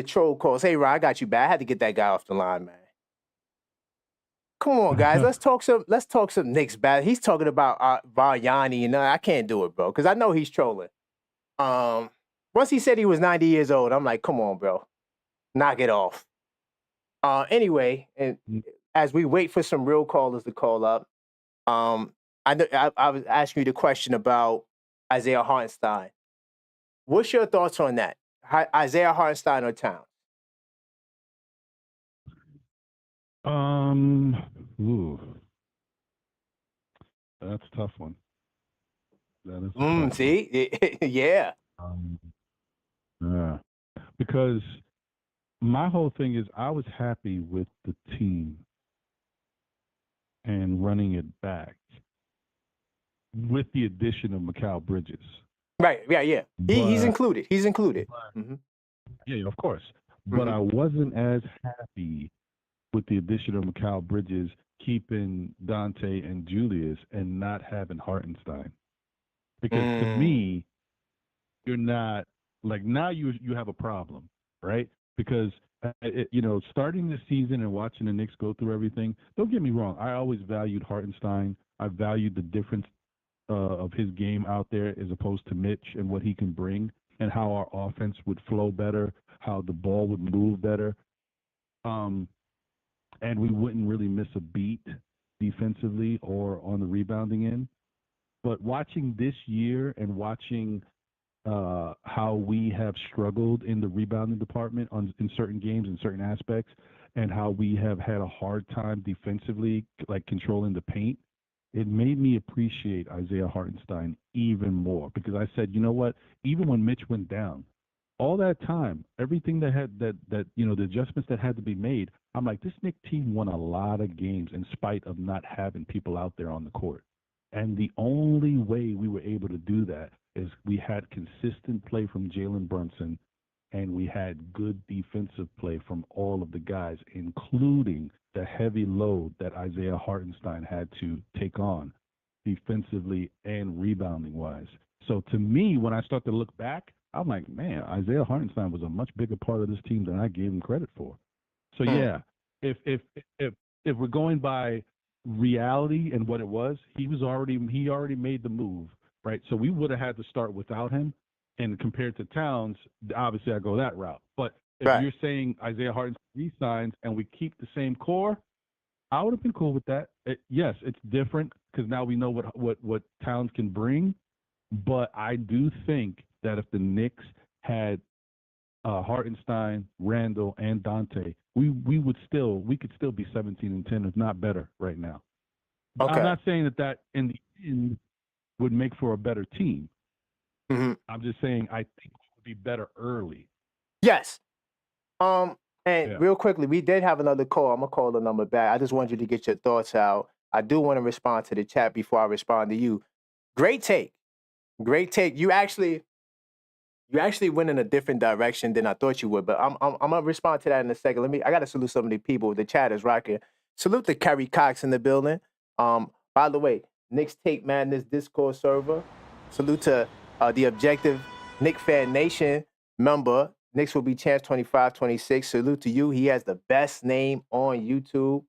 troll calls. Hey, Ron, I got you back. I had to get that guy off the line, man. Come on, guys. Let's talk some Knicks back. He's talking about Bargnani, and I can't do it, bro, because I know he's trolling. Once he said he was 90 years old, I'm like, come on, bro. Knock it off. Anyway, and as we wait for some real callers to call up, I was asking you the question about Isaiah Hartenstein. What's your thoughts on that? Isaiah Hartenstein or Towns? That's a tough one. That is a tough one. See? Yeah. Yeah. Because my whole thing is I was happy with the team and running it back with the addition of Mikal Bridges. Right, yeah. He's included. He's included. Yeah, of course. But I wasn't as happy with the addition of Mikal Bridges keeping Donte and Julius and not having Hartenstein. Because to me, you're not, like, now you have a problem, right? Because, starting this season and watching the Knicks go through everything, don't get me wrong, I always valued Hartenstein. I valued the difference of his game out there as opposed to Mitch and what he can bring and how our offense would flow better, how the ball would move better. And we wouldn't really miss a beat defensively or on the rebounding end. But watching this year and watching how we have struggled in the rebounding department in certain games, in certain aspects, and how we have had a hard time defensively, like controlling the paint, it made me appreciate Isaiah Hartenstein even more because I said, you know what, even when Mitch went down, all that time, everything the adjustments that had to be made, I'm like, this Knicks team won a lot of games in spite of not having people out there on the court. And the only way we were able to do that is we had consistent play from Jalen Brunson, and we had good defensive play from all of the guys, including the heavy load that Isaiah Hartenstein had to take on defensively and rebounding-wise. So to me, when I start to look back, I'm like, man, Isaiah Hartenstein was a much bigger part of this team than I gave him credit for. So yeah, if we're going by reality and what it was, he already made the move, right? So we would have had to start without him. And compared to Towns, obviously I go that route. But if Right. you're saying Isaiah Hartenstein re-signs and we keep the same core, I would have been cool with that. Yes, it's different because now we know what Towns can bring. But I do think that if the Knicks had Hartenstein, Randle, and Donte, we could still be 17-10, if not better, right now. Okay. I'm not saying that in the end would make for a better team. Mm-hmm. I'm just saying I think it would be better early. Yes. Real quickly, we did have another call. I'm gonna call the number back. I just wanted you to get your thoughts out. I do want to respond to the chat before I respond to you. Great take. You actually went in a different direction than I thought you would, but I'm gonna respond to that in a second. I gotta salute some of the people. The chat is rocking. Salute to Kerry Cox in the building. By the way, Knicks Tape Madness Discord server. Salute to the Objective Knick Fan Nation member. Knicks will be champs 25-26. Salute to you. He has the best name on YouTube.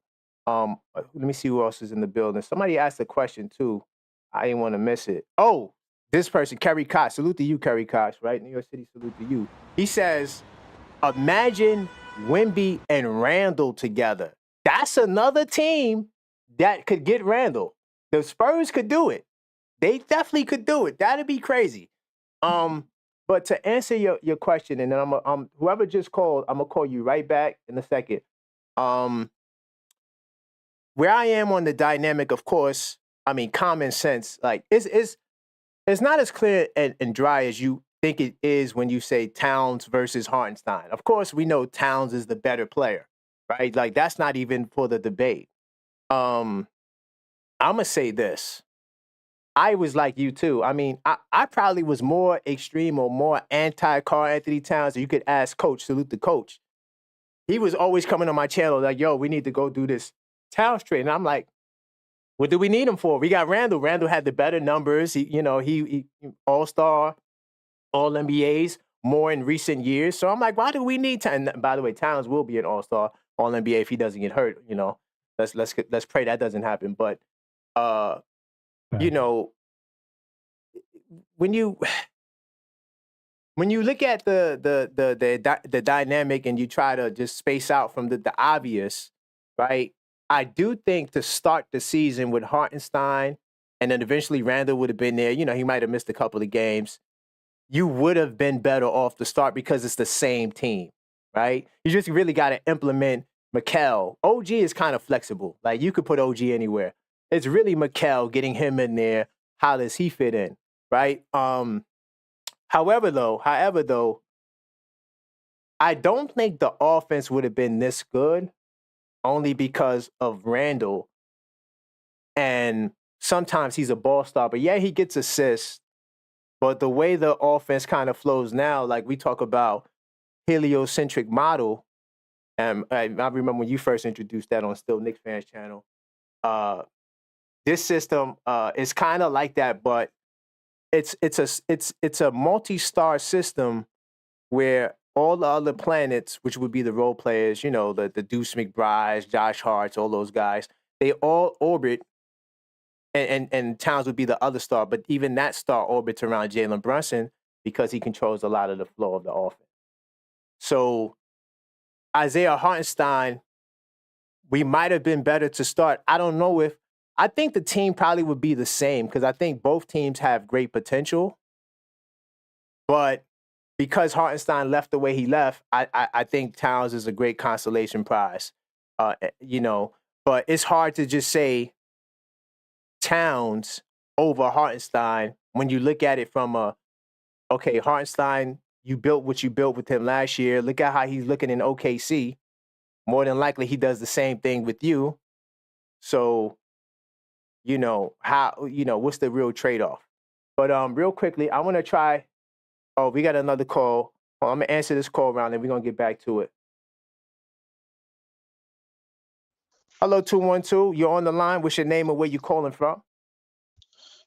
Let me see who else is in the building. Somebody asked a question too. I didn't want to miss it. Oh, this person, Kerry Cox. Salute to you, Kerry Cox, right? New York City, salute to you. He says, imagine Wemby and Randle together. That's another team that could get Randle. The Spurs could do it. They definitely could do it. That'd be crazy. But to answer your question, and then I'm whoever just called, I'm gonna call you right back in a second. Where I am on the dynamic, of course, I mean common sense. Like it's not as clear and dry as you think it is when you say Towns versus Hartenstein. Of course, we know Towns is the better player, right? Like that's not even for the debate. I'm gonna say this. I was like you too. I mean, I probably was more extreme or more anti Karl-Anthony Towns. You could ask Coach, salute the coach. He was always coming on my channel like, yo, we need to go do this Towns trade. And I'm like, what do we need him for? We got Randle. Randle had the better numbers. He all-star, all-NBAs more in recent years. So I'm like, why do we need Towns? And by the way, Towns will be an all-star, all-NBA if he doesn't get hurt. Let's pray that doesn't happen. But when you look at the dynamic and you try to just space out from the obvious, right? I do think to start the season with Hartenstein and then eventually Randle would have been there. He might have missed a couple of games. You would have been better off to start because it's the same team, right? You just really got to implement Mikal. OG is kind of flexible. Like you could put OG anywhere. It's really Mikal, getting him in there. How does he fit in, right? However, though, I don't think the offense would have been this good only because of Randle. And sometimes he's a ball stopper. Yeah, he gets assists, but the way the offense kind of flows now, like we talk about heliocentric model, and I remember when you first introduced that on Still Knicks Fans channel. This system is kind of like that, but it's a multi-star system where all the other planets, which would be the role players, the Deuce McBrides, Josh Harts, all those guys, they all orbit, and Towns would be the other star, but even that star orbits around Jalen Brunson because he controls a lot of the flow of the offense. So Isaiah Hartenstein, we might have been better to start. I don't know if I think the team probably would be the same because I think both teams have great potential. But because Hartenstein left the way he left, I think Towns is a great consolation prize. But it's hard to just say Towns over Hartenstein when you look at it from Hartenstein, you built what you built with him last year. Look at how he's looking in OKC. More than likely, he does the same thing with you. So, what's the real trade-off? But real quickly, I want to try. Oh, we got another call. I'm going to answer this call round and we're going to get back to it. Hello, 212. You're on the line. What's your name and where you calling from?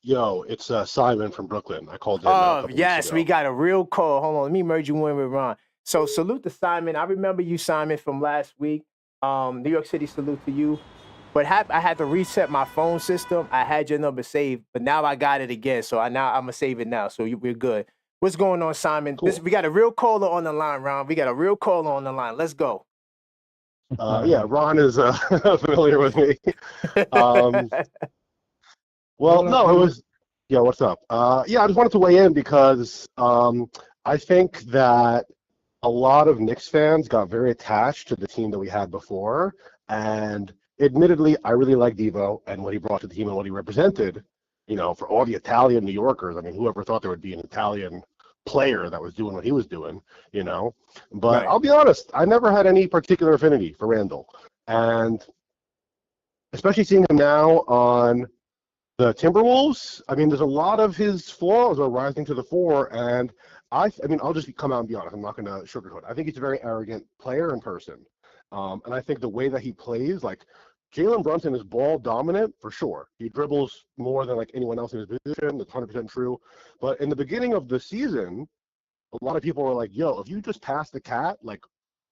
Yo, it's Simon from Brooklyn. I called in. Oh, yes, we got a real call. Hold on, let me merge you in with Ron. So salute to Simon. I remember you, Simon, from last week. New York City, salute to you. But I had to reset my phone system. I had your number saved, but now I got it again. So I'm gonna save it now. So we're good. What's going on, Simon? Cool. We got a real caller on the line, Ron. We got a real caller on the line. Let's go. Yeah, Ron is familiar with me. Well, no, it was. Yeah, what's up? Yeah, I just wanted to weigh in because I think that a lot of Knicks fans got very attached to the team that we had before, and admittedly, I really like Devo and what he brought to the team and what he represented. You know, for all the Italian New Yorkers, I mean, whoever thought there would be an Italian player that was doing what he was doing, you know. But Right. I'll be honest, I never had any particular affinity for Randall, and especially seeing him now on the Timberwolves, I mean, there's a lot of his flaws are rising to the fore, and I mean, I'll just come out and be honest. I'm not going to sugarcoat it. I think he's a very arrogant player in person, and I think the way that he plays, like Jalen Brunson is ball dominant for sure. He dribbles more than like anyone else in his position. That's 100% true. But in the beginning of the season, a lot of people were like, "Yo, if you just pass the cat like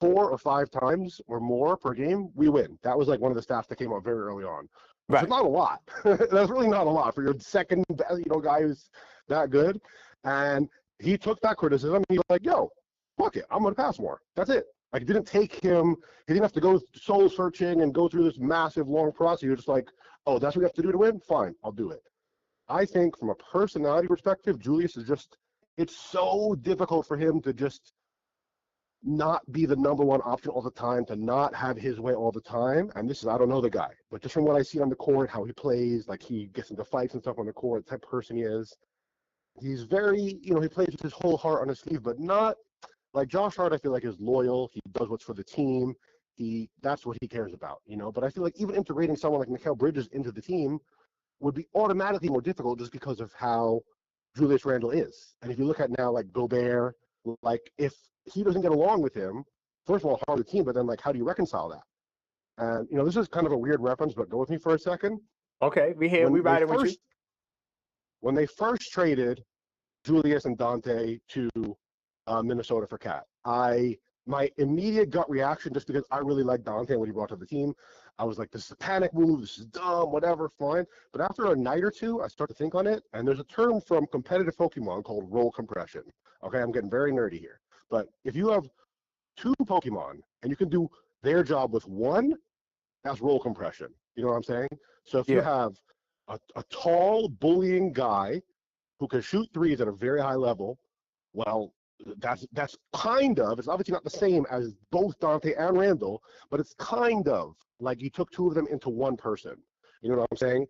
4 or 5 times or more per game, we win." That was like one of the stats that came out very early on. Which is Right. not a lot. That's really not a lot for your second, guy who's that good. And he took that criticism and he was like, "Yo, fuck it, I'm gonna pass more. That's it." Like it didn't take him. He didn't have to go soul searching and go through this massive long process. He was just like, "Oh, that's what we have to do to win. Fine, I'll do it." I think from a personality perspective, Julius is just. It's so difficult for him to just not be the number one option all the time, to not have his way all the time. And this is, I don't know the guy, but just from what I see on the court, how he plays, like he gets into fights and stuff on the court, the type of person he is, he's very, he plays with his whole heart on his sleeve, but not like Josh Hart. I feel like is loyal. He does what's for the team. That's what he cares about, But I feel like even integrating someone like Mikal Bridges into the team would be automatically more difficult just because of how Julius Randle is. And if you look at now, like Gobert, like if he doesn't get along with him, first of all, hard the team, but then like how do you reconcile that? And this is kind of a weird reference, but go with me for a second. Okay, we here. We When they riding with you. first traded Julius and Donte to Minnesota for Cat, my immediate gut reaction, just because I really like Donte and what he brought to the team, I was like, this is a panic move, this is dumb, whatever, fine. But after a night or two, I start to think on it, and there's a term from competitive Pokemon called role compression. Okay, I'm getting very nerdy here. But if you have two Pokemon and you can do their job with one, that's role compression. You know what I'm saying? So if you Yeah. have a tall, bullying guy who can shoot threes at a very high level, well, that's kind of, it's obviously not the same as both Donte and Randall, but it's kind of like you took two of them into one person. You know what I'm saying?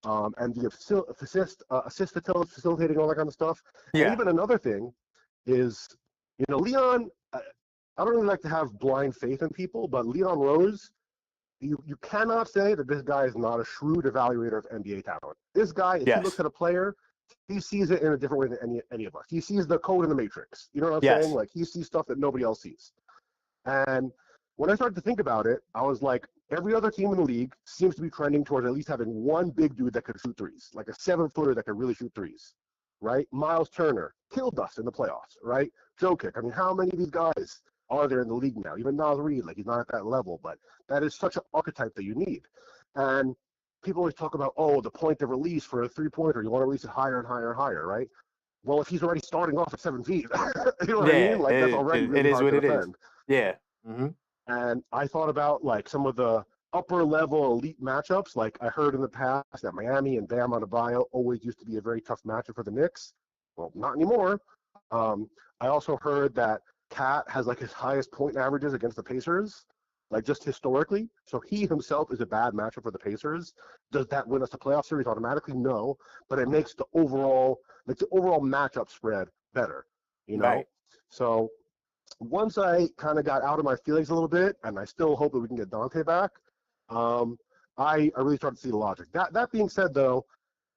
And the assist facilitating, all that kind of stuff. And Yeah. even another thing is, Leon, I don't really like to have blind faith in people, but Leon Rose, you cannot say that this guy is not a shrewd evaluator of NBA talent. This guy, if he looks Yes. at a player, he sees it in a different way than any of us. He sees the code in the matrix. You know what I'm Yes. saying? Like he sees stuff that nobody else sees. And when I started to think about it, I was like, every other team in the league seems to be trending towards at least having one big dude that could shoot threes, like a 7-footer that could really shoot threes, right? Miles Turner killed us in the playoffs, right? Joe Kick. I mean, how many of these guys are there in the league now? Even Nas Reed, like he's not at that level, but that is such an archetype that you need. And people always talk about, oh, the point of release for a three-pointer. You want to release it higher and higher and higher, right? Well, if he's already starting off at 7 feet, you know what I Yeah. mean? Like that's already It really is hard what to it is. defend. Yeah. Mm-hmm. And I thought about like some of the upper level elite matchups. Like I heard in the past that Miami and Bam Adebayo always used to be a very tough matchup for the Knicks. Well, not anymore. I also heard that Cat has like his highest point averages against the Pacers, like just historically. So he himself is a bad matchup for the Pacers. Does that win us a playoff series automatically? No, but it makes the overall matchup spread better. Right. So once I kind of got out of my feelings a little bit, and I still hope that we can get Donte back, I really started to see the logic. That being said, though,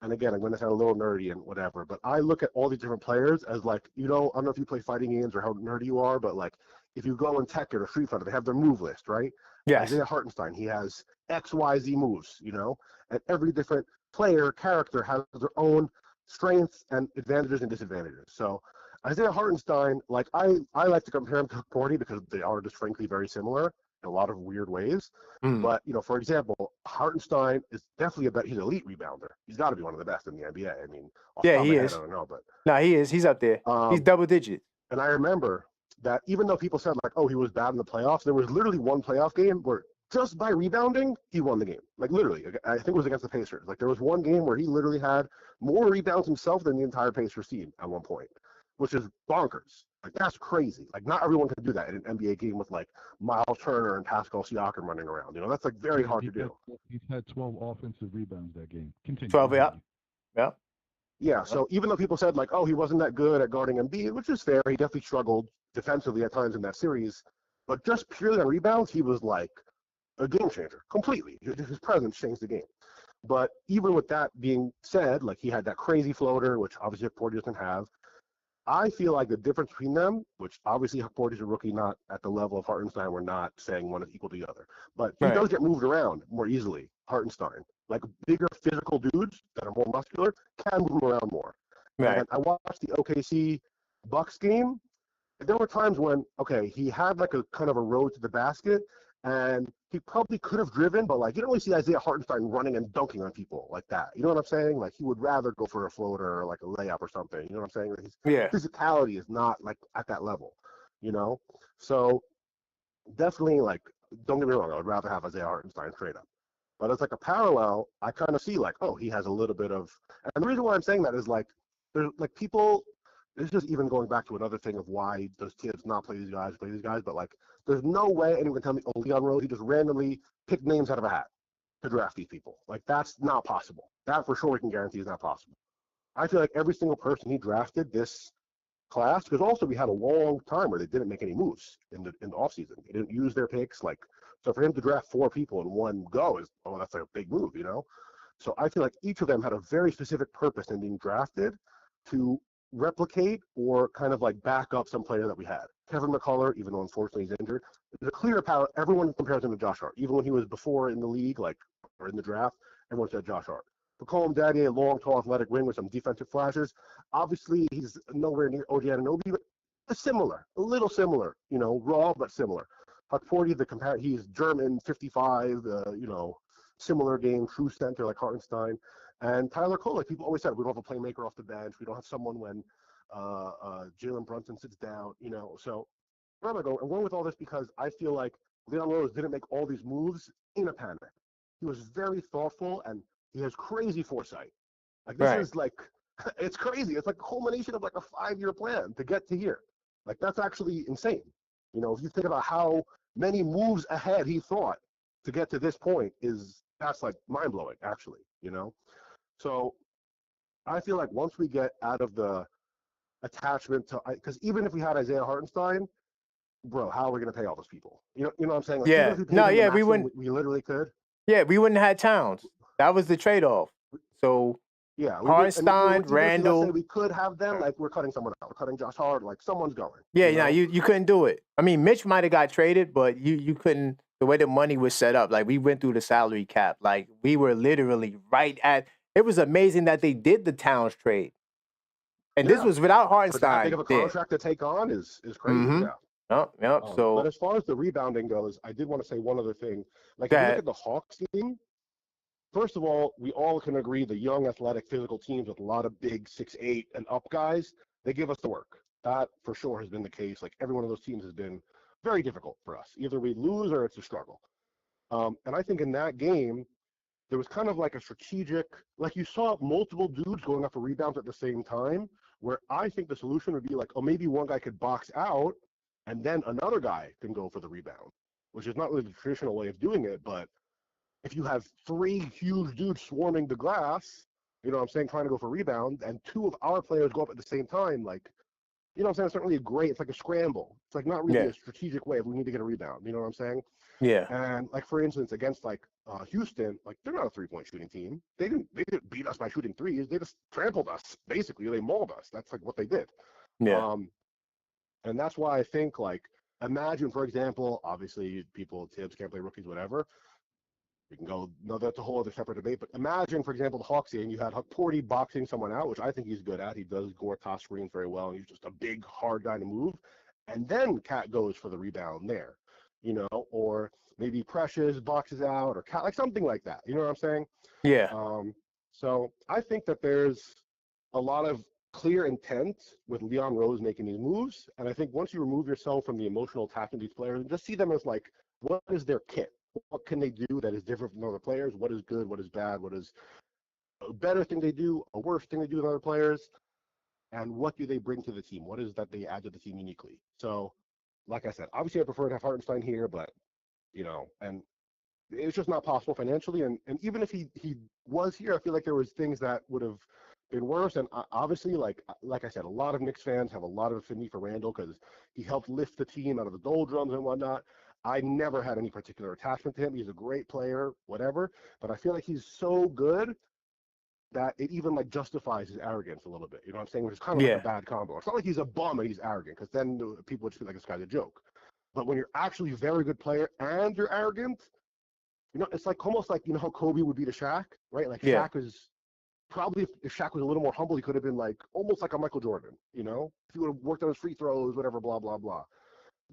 and again, I'm going to sound a little nerdy and whatever, but I look at all these different players as like, I don't know if you play fighting games or how nerdy you are, but like if you go in Tekken or Street Fighter, they have their move list, right? Yes. Isaiah Hartenstein, he has X, Y, Z moves, and every different character has their own strengths and advantages and disadvantages. So Isaiah Hartenstein, like I like to compare him to Cordy because they are just frankly very similar. in a lot of weird ways. Mm. But, for example, Hartenstein is definitely he's an elite rebounder. He's got to be one of the best in the NBA. I mean, off the Yeah, top of he my head, is. I don't know, but No, he is. He's up there. He's double digits. and I remember that even though people said like, oh, he was bad in the playoffs, there was literally one playoff game where just by rebounding, he won the game. Like literally, I think it was against the Pacers. Like there was one game where he literally had more rebounds himself than the entire Pacers team at one point, which is bonkers. Like that's crazy. Like not everyone can do that in an NBA game with like Miles Turner and Pascal Siakam running around. That's like very hard to do. He's had 12 offensive rebounds that game. Continue. 12, yeah. Yeah, so even though people said like, oh, he wasn't that good at guarding Embiid, which is fair, he definitely struggled defensively at times in that series, but just purely on rebounds, he was like a game changer completely. His presence changed the game. But even with that being said, like he had that crazy floater, which obviously Portis doesn't have. I feel like the difference between them, which obviously Portis is a rookie, not at the level of Hartenstein, we're not saying one is equal to the other, but he does get moved around more easily, Hartenstein. Like bigger physical dudes that are more muscular can move him around more. Right. And I watched the OKC Bucks game. There were times when, he had like a kind of a road to the basket, and he probably could have driven, but like you don't really see Isaiah Hartenstein running and dunking on people like that. You know what I'm saying? Like he would rather go for a floater or like a layup or something. You know what I'm saying? Like his physicality is not like at that level. So definitely like don't get me wrong, I would rather have Isaiah Hartenstein straight up. But it's like a parallel, I kind of see like, oh, he has a little bit of, and the reason why I'm saying that is like, there's like people, it's just even going back to another thing of why does kids not play these guys, but like, there's no way anyone can tell me, oh, Leon Rose, he just randomly picked names out of a hat to draft these people. Like, that's not possible. That for sure we can guarantee is not possible. I feel like every single person he drafted this class, because also we had a long time where they didn't make any moves in the offseason. They didn't use their picks, like, so for him to draft 4 people in one go is, that's like a big move, So I feel like each of them had a very specific purpose in being drafted to replicate or kind of like back up some player that we had. Kevin McCullough, even though unfortunately he's injured, there's a clear power. Everyone compares him to Josh Hart. Even when he was before in the league, like, or in the draft, everyone said Josh Hart. Bacolum Daddy, a long, tall, athletic wing with some defensive flashes. Obviously, he's nowhere near OG Anunoby, but similar, a little similar, raw but similar. Huckporty, he's German, 55, similar game, true center like Hartenstein. And Tyler Cole, like people always said, we don't have a playmaker off the bench. We don't have someone when Jalen Brunson sits down, So where am I going? I'm going with all this because I feel like Leon Rose didn't make all these moves in a panic. He was very thoughtful and he has crazy foresight. Like this is like, it's crazy. It's like a culmination of like a 5-year plan to get to here. Like that's actually insane. If you think about how many moves ahead he thought to get to this point that's like mind blowing actually, So I feel like once we get out of the attachment to, because even if we had Isaiah Hartenstein, bro, how are we going to pay all those people? You know what I'm saying? Like, even if we paid we wouldn't. We literally could. Yeah, we wouldn't have had Towns. That was the trade-off. So yeah, Hartenstein, Randle. Let's say we could have them. Like we're cutting someone out. We're cutting Josh Hart. Like someone's going. Yeah, you couldn't do it. I mean, Mitch might have got traded, but you couldn't. The way the money was set up, like we went through the salary cap. Like we were literally right at. It was amazing that they did the Towns trade, and this was without Hartenstein. But that big of a contract to take on is crazy. Mm-hmm. Yeah. So, but as far as the rebounding goes, I did want to say one other thing. Like if you look at the Hawks team, first of all, we all can agree the young, athletic, physical teams with a lot of big 6'8" and up guys, they give us the work. That for sure has been the case. Like every one of those teams has been very difficult for us. Either we lose or it's a struggle. And I think in that game, there was kind of like a strategic, like you saw multiple dudes going up for rebounds at the same time, where I think the solution would be like, oh, maybe one guy could box out and then another guy can go for the rebound, which is not really the traditional way of doing it. But if you have 3 huge dudes swarming the glass, trying to go for rebound, and 2 of our players go up at the same time, like, it's not really great. It's like a scramble. It's like not really a strategic way if we need to get a rebound. You know what I'm saying? Yeah. And like, for instance, against like Houston, like they're not a 3-point shooting team. They didn't beat us by shooting threes. They just trampled us, basically. They mauled us. That's like what they did. Yeah. And that's why I think, like, imagine, for example, obviously Tibbs can't play rookies, whatever. We can go, no, that's a whole other separate debate. But imagine, for example, the Hawks game, you had Huckporty boxing someone out, which I think he's good at. He does gore toss screens very well, and he's just a big, hard guy to move. And then Cat goes for the rebound there. or maybe Precious boxes out, or Cat, like something like that. You know what I'm saying? Yeah. So I think that there's a lot of clear intent with Leon Rose making these moves, and I think once you remove yourself from the emotional attachment to these players and just see them as like, what is their kit? What can they do that is different from other players? What is good? What is bad? What is a better thing they do? A worse thing they do than other players? And what do they bring to the team? What is that they add to the team uniquely? So, like I said, obviously I prefer to have Hartenstein here, but and it's just not possible financially. And even if he was here, I feel like there was things that would have been worse. And obviously, like I said, a lot of Knicks fans have a lot of affinity for Randle because he helped lift the team out of the doldrums and whatnot. I never had any particular attachment to him. He's a great player, whatever. But I feel like he's so good that it even like justifies his arrogance a little bit. You know what I'm saying? Which is kind of like Yeah. a bad combo. It's not like he's a bum and he's arrogant, because then people would just feel like this guy's a joke. But when you're actually a very good player and you're arrogant, it's like almost like how Kobe would be to Shaq, right? Like Yeah. Shaq was probably, if Shaq was a little more humble, he could have been like almost like a Michael Jordan, if he would have worked on his free throws, whatever, blah blah blah.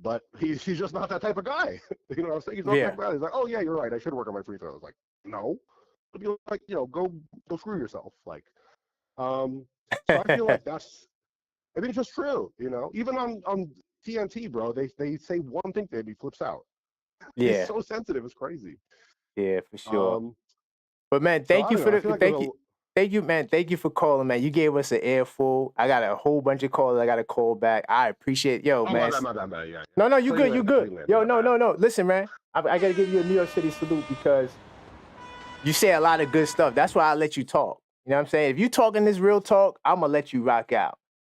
But he's just not that type of guy. You know what I'm saying? He's not that guy. He's like, oh yeah, you're right, I should work on my free throws. Like, no, it'd be like, go screw yourself. Like, so I feel like it's just true. Even on TNT, bro, they say one thing, then he flips out. Yeah. He's so sensitive, it's crazy. Yeah, for sure. But man, So thank I you don't for know. I the feel like thank you, man. Thank you for calling, man. You gave us an earful. I got a whole bunch of calls. I got to call back. I appreciate, yo, Oh, man. my bad, yeah. No, you good, you good. Freeland, Yo, my bad. no. Listen, man, I got to give you a New York City salute because you say a lot of good stuff. That's why I let you talk. You know what I'm saying? If you talking this real talk, I'm gonna let you rock out.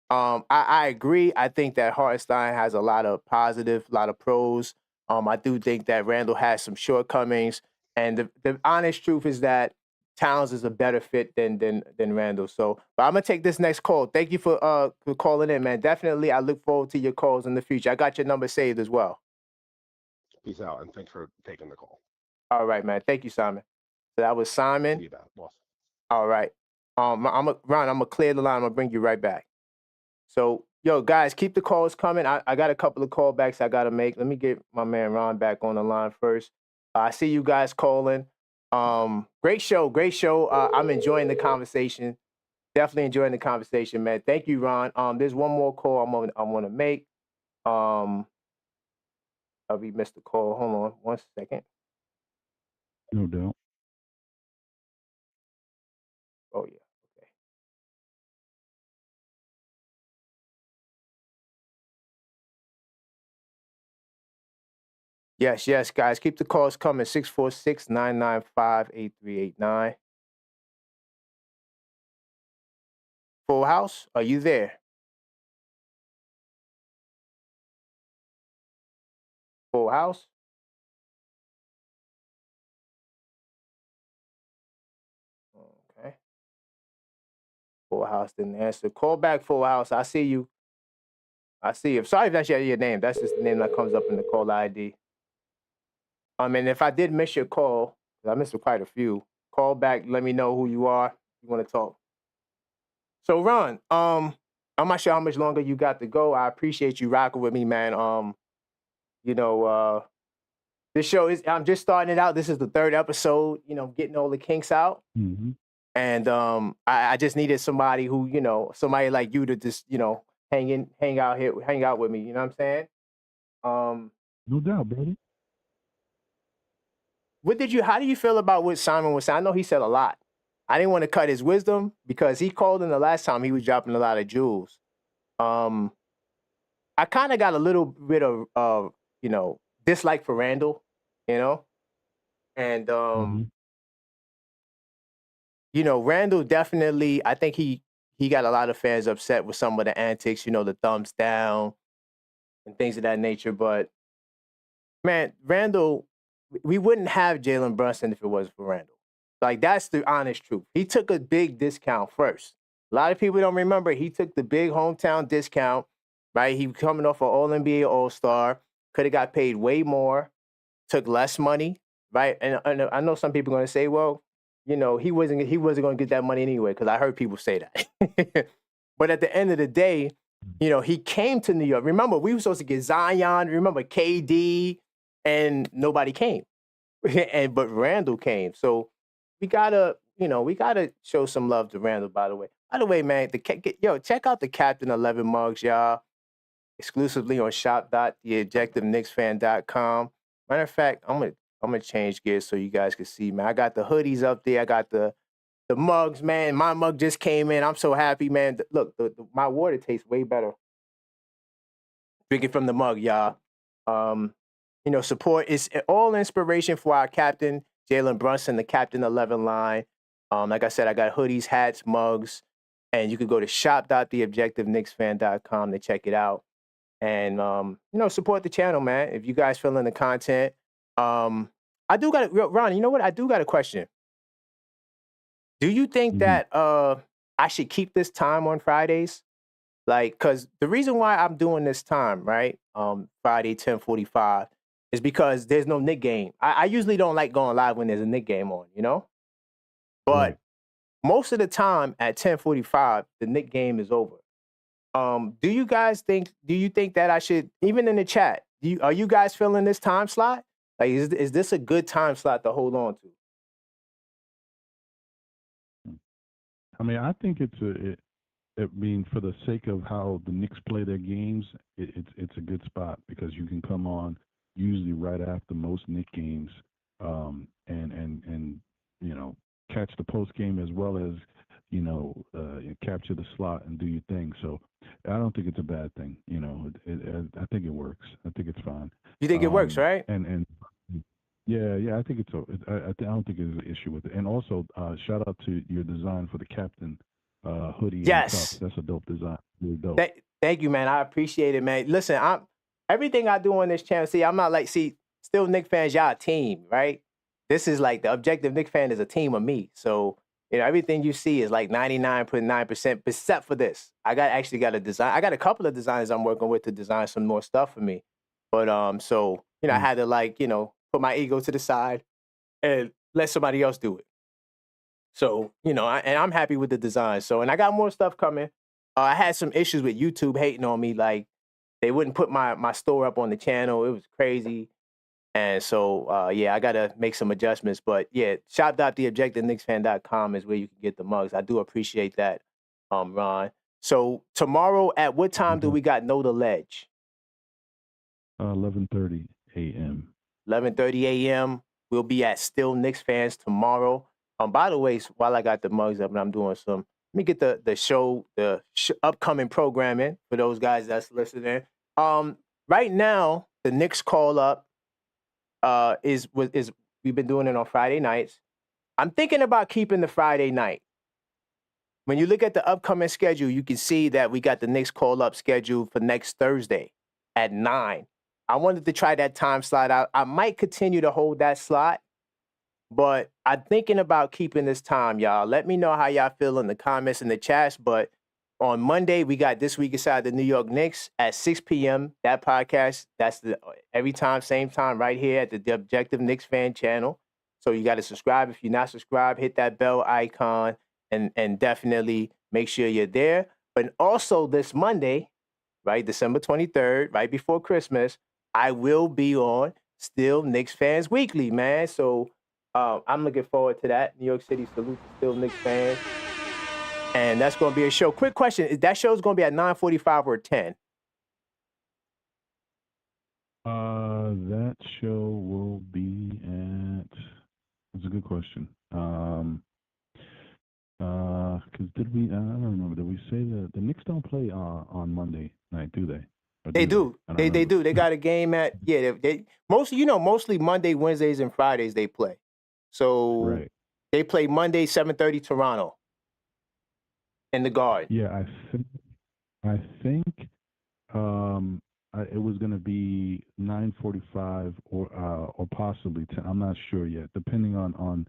I agree. I think that Hartenstein has a lot of positive, a lot of pros. I do think that Randle has some shortcomings, and the honest truth is that Towns is a better fit than Randle. So, but I'm gonna take this next call. Thank you for calling in, man. Definitely, I look forward to your calls in the future. I got your number saved as well. Peace out, and thanks for taking the call. All right, man. Thank you, Simon. So that was Simon. See you back, boss. All right. Ron, I'm gonna clear the line. I'm gonna bring you right back. So, yo, guys, keep the calls coming. I got a couple of callbacks I got to make. Let me get my man Ron back on the line first. I see you guys calling. Great show. I'm enjoying the conversation. Definitely enjoying the conversation, man. Thank you, Ron. There's one more call I want to make. We missed the call. Hold on 1 second. No doubt. Oh, yeah. Okay. Yes, guys. Keep the calls coming. 646-995-8389. Full House, are you there? Full House? Okay. Full House didn't answer. Call back, Full House. I see you. Sorry if that's your name. That's just the name that comes up in the call ID. And if I did miss your call, 'cause I missed quite a few, call back. Let me know who you are. You want to talk. So, Ron, I'm not sure how much longer you got to go. I appreciate you rocking with me, man. This show I'm just starting it out. This is the 3rd episode, getting all the kinks out. Mm-hmm. And I just needed somebody who, somebody like you to just, hang out with me. You know what I'm saying? No doubt, brother. How do you feel about what Simon was saying? I know he said a lot. I didn't want to cut his wisdom because he called in the last time he was dropping a lot of jewels. I kind of got a little bit of, dislike for Randle, and, Randle definitely, I think he got a lot of fans upset with some of the antics, the thumbs down and things of that nature. But, man, Randle, we wouldn't have Jalen Brunson if it wasn't for Randle. Like, that's the honest truth. He took a big discount first. A lot of people don't remember he took the big hometown discount, right? He was coming off an All-NBA All-Star, could have got paid way more, took less money, right? And I know some people are going to say, well, he wasn't going to get that money anyway, because I heard people say that. But at the end of the day, he came to New York. Remember, we were supposed to get Zion. Remember KD. and nobody came. But Randle came. So we gotta show some love to Randle, by the way. By the way, man, check out the Captain 11 mugs, y'all. Exclusively on shop.theobjectiveknicksfan.com. Matter of fact, I'm gonna change gears so you guys can see, man. I got the hoodies up there. I got the mugs, man. My mug just came in. I'm so happy, man. Look, my water tastes way better drinking from the mug, y'all. Support is all inspiration for our captain, Jalen Brunson, the Captain 11 line. Like I said, I got hoodies, hats, mugs, and you can go to shop.theobjectiveknicksfan.com to check it out. And, support the channel, man. If you guys feeling the content. Ron, you know what? I do got a question. Do you think that I should keep this time on Fridays? Like, because the reason why I'm doing this time, right, Friday 10:45, is because there's no Knick game. I usually don't like going live when there's a Knick game on, But most of the time at 10:45, the Knick game is over. Do you think that I should, even in the chat, are you guys feeling this time slot? Like, is this a good time slot to hold on to? I mean, I think for the sake of how the Knicks play their games, it's a good spot because you can come on usually right after most Knicks games, and catch the post game as well as capture the slot and do your thing. So I don't think it's a bad thing. I think it works. I think it's fine. You think it works, right? And yeah, I think I don't think there's an issue with it. And also, shout out to your design for the captain hoodie. Yes, that's a dope design. Really dope. Thank you, man. I appreciate it, man. Listen, everything I do on this channel. See, I'm not still Knicks fans. Y'all a team, right? This is like the objective Knicks fan is a team of me. So everything you see is like 99.9%, except for this. I got a design. I got a couple of designers I'm working with to design some more stuff for me. But I had to put my ego to the side and let somebody else do it. So, and I'm happy with the design. So, and I got more stuff coming. I had some issues with YouTube hating on me. Like, they wouldn't put my store up on the channel. It was crazy. And so, I got to make some adjustments. But, yeah, shop.theobjectiveknicksfan.com is where you can get the mugs. I do appreciate that, Ron. So, tomorrow, at what time do we got Know the Ledge? 11:30 a.m. 11:30 a.m. We'll be at Still Knicks Fans tomorrow. By the way, while I got the mugs up and I'm doing let me get the upcoming programming for those guys that's listening. Right now, the Knicks call up is we've been doing it on Friday nights. I'm thinking about keeping the Friday night. When you look at the upcoming schedule, you can see that we got the Knicks call up scheduled for next Thursday at 9. I wanted to try that time slot out. I might continue to hold that slot, but I'm thinking about keeping this time, y'all. Let me know how y'all feel in the comments and the chats. But on Monday, we got This Week Inside the New York Knicks at 6 p.m. That podcast, that's every time, same time, right here at the Objective Knicks Fan channel. So you got to subscribe. If you're not subscribed, hit that bell icon and definitely make sure you're there. But also this Monday, right, December 23rd, right before Christmas, I will be on Still Knicks Fans Weekly, man. So I'm looking forward to that. New York City, salute to Still Knicks fans. And that's going to be a show. Quick question. That show's going to be at 9:45 or 10? That show will be at... That's a good question. Because I don't remember. Did we say that the Knicks don't play on Monday night, do they? They do. They do. They got a game at mostly Monday, Wednesdays, and Fridays they play. So They play Monday 7:30 Toronto in the Garden. Yeah, I think it was going to be 9:45 or possibly 10. I'm not sure yet, depending on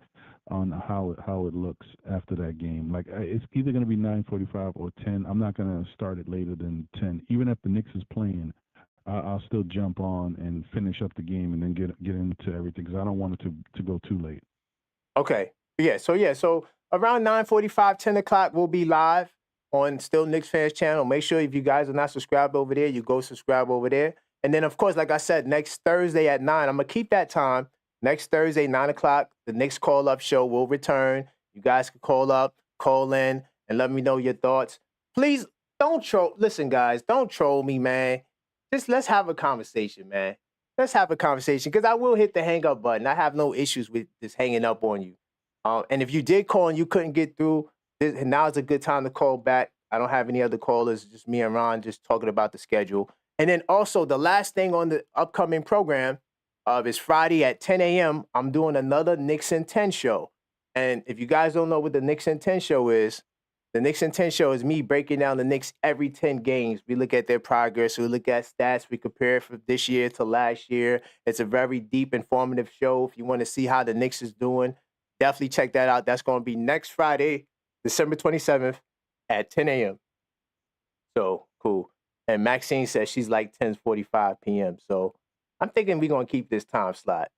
how it looks after that game. Like it's either going to be 9:45 or 10. I'm not going to start it later than 10. Even if the Knicks is playing, I'll still jump on and finish up the game and then get into everything because I don't want it to go too late. Okay. Yeah. So around 9:45, 10 o'clock, we'll be live on Still Knicks Fans channel. Make sure if you guys are not subscribed over there, you go subscribe over there. And then, of course, like I said, next Thursday at 9, I'm going to keep that time. Next Thursday, 9 o'clock, the Knicks call-up show will return. You guys can call up, call in, and let me know your thoughts. Please don't troll. Listen, guys, don't troll me, man. Just let's have a conversation, man. Let's have a conversation because I will hit the hang up button. I have no issues with just hanging up on you. And if you did call and you couldn't get through, now is a good time to call back. I don't have any other callers, just me and Ron just talking about the schedule. And then also the last thing on the upcoming program is Friday at 10 a.m. I'm doing another Knicks in 10 show. And if you guys don't know what the Knicks in 10 show is, the Knicks in 10 show is me breaking down the Knicks every 10 games. We look at their progress. We look at stats. We compare from this year to last year. It's a very deep, informative show. If you want to see how the Knicks is doing, definitely check that out. That's going to be next Friday, December 27th at 10 a.m. So, cool. And Maxine says she's like 10:45 p.m. So I'm thinking we're going to keep this time slot.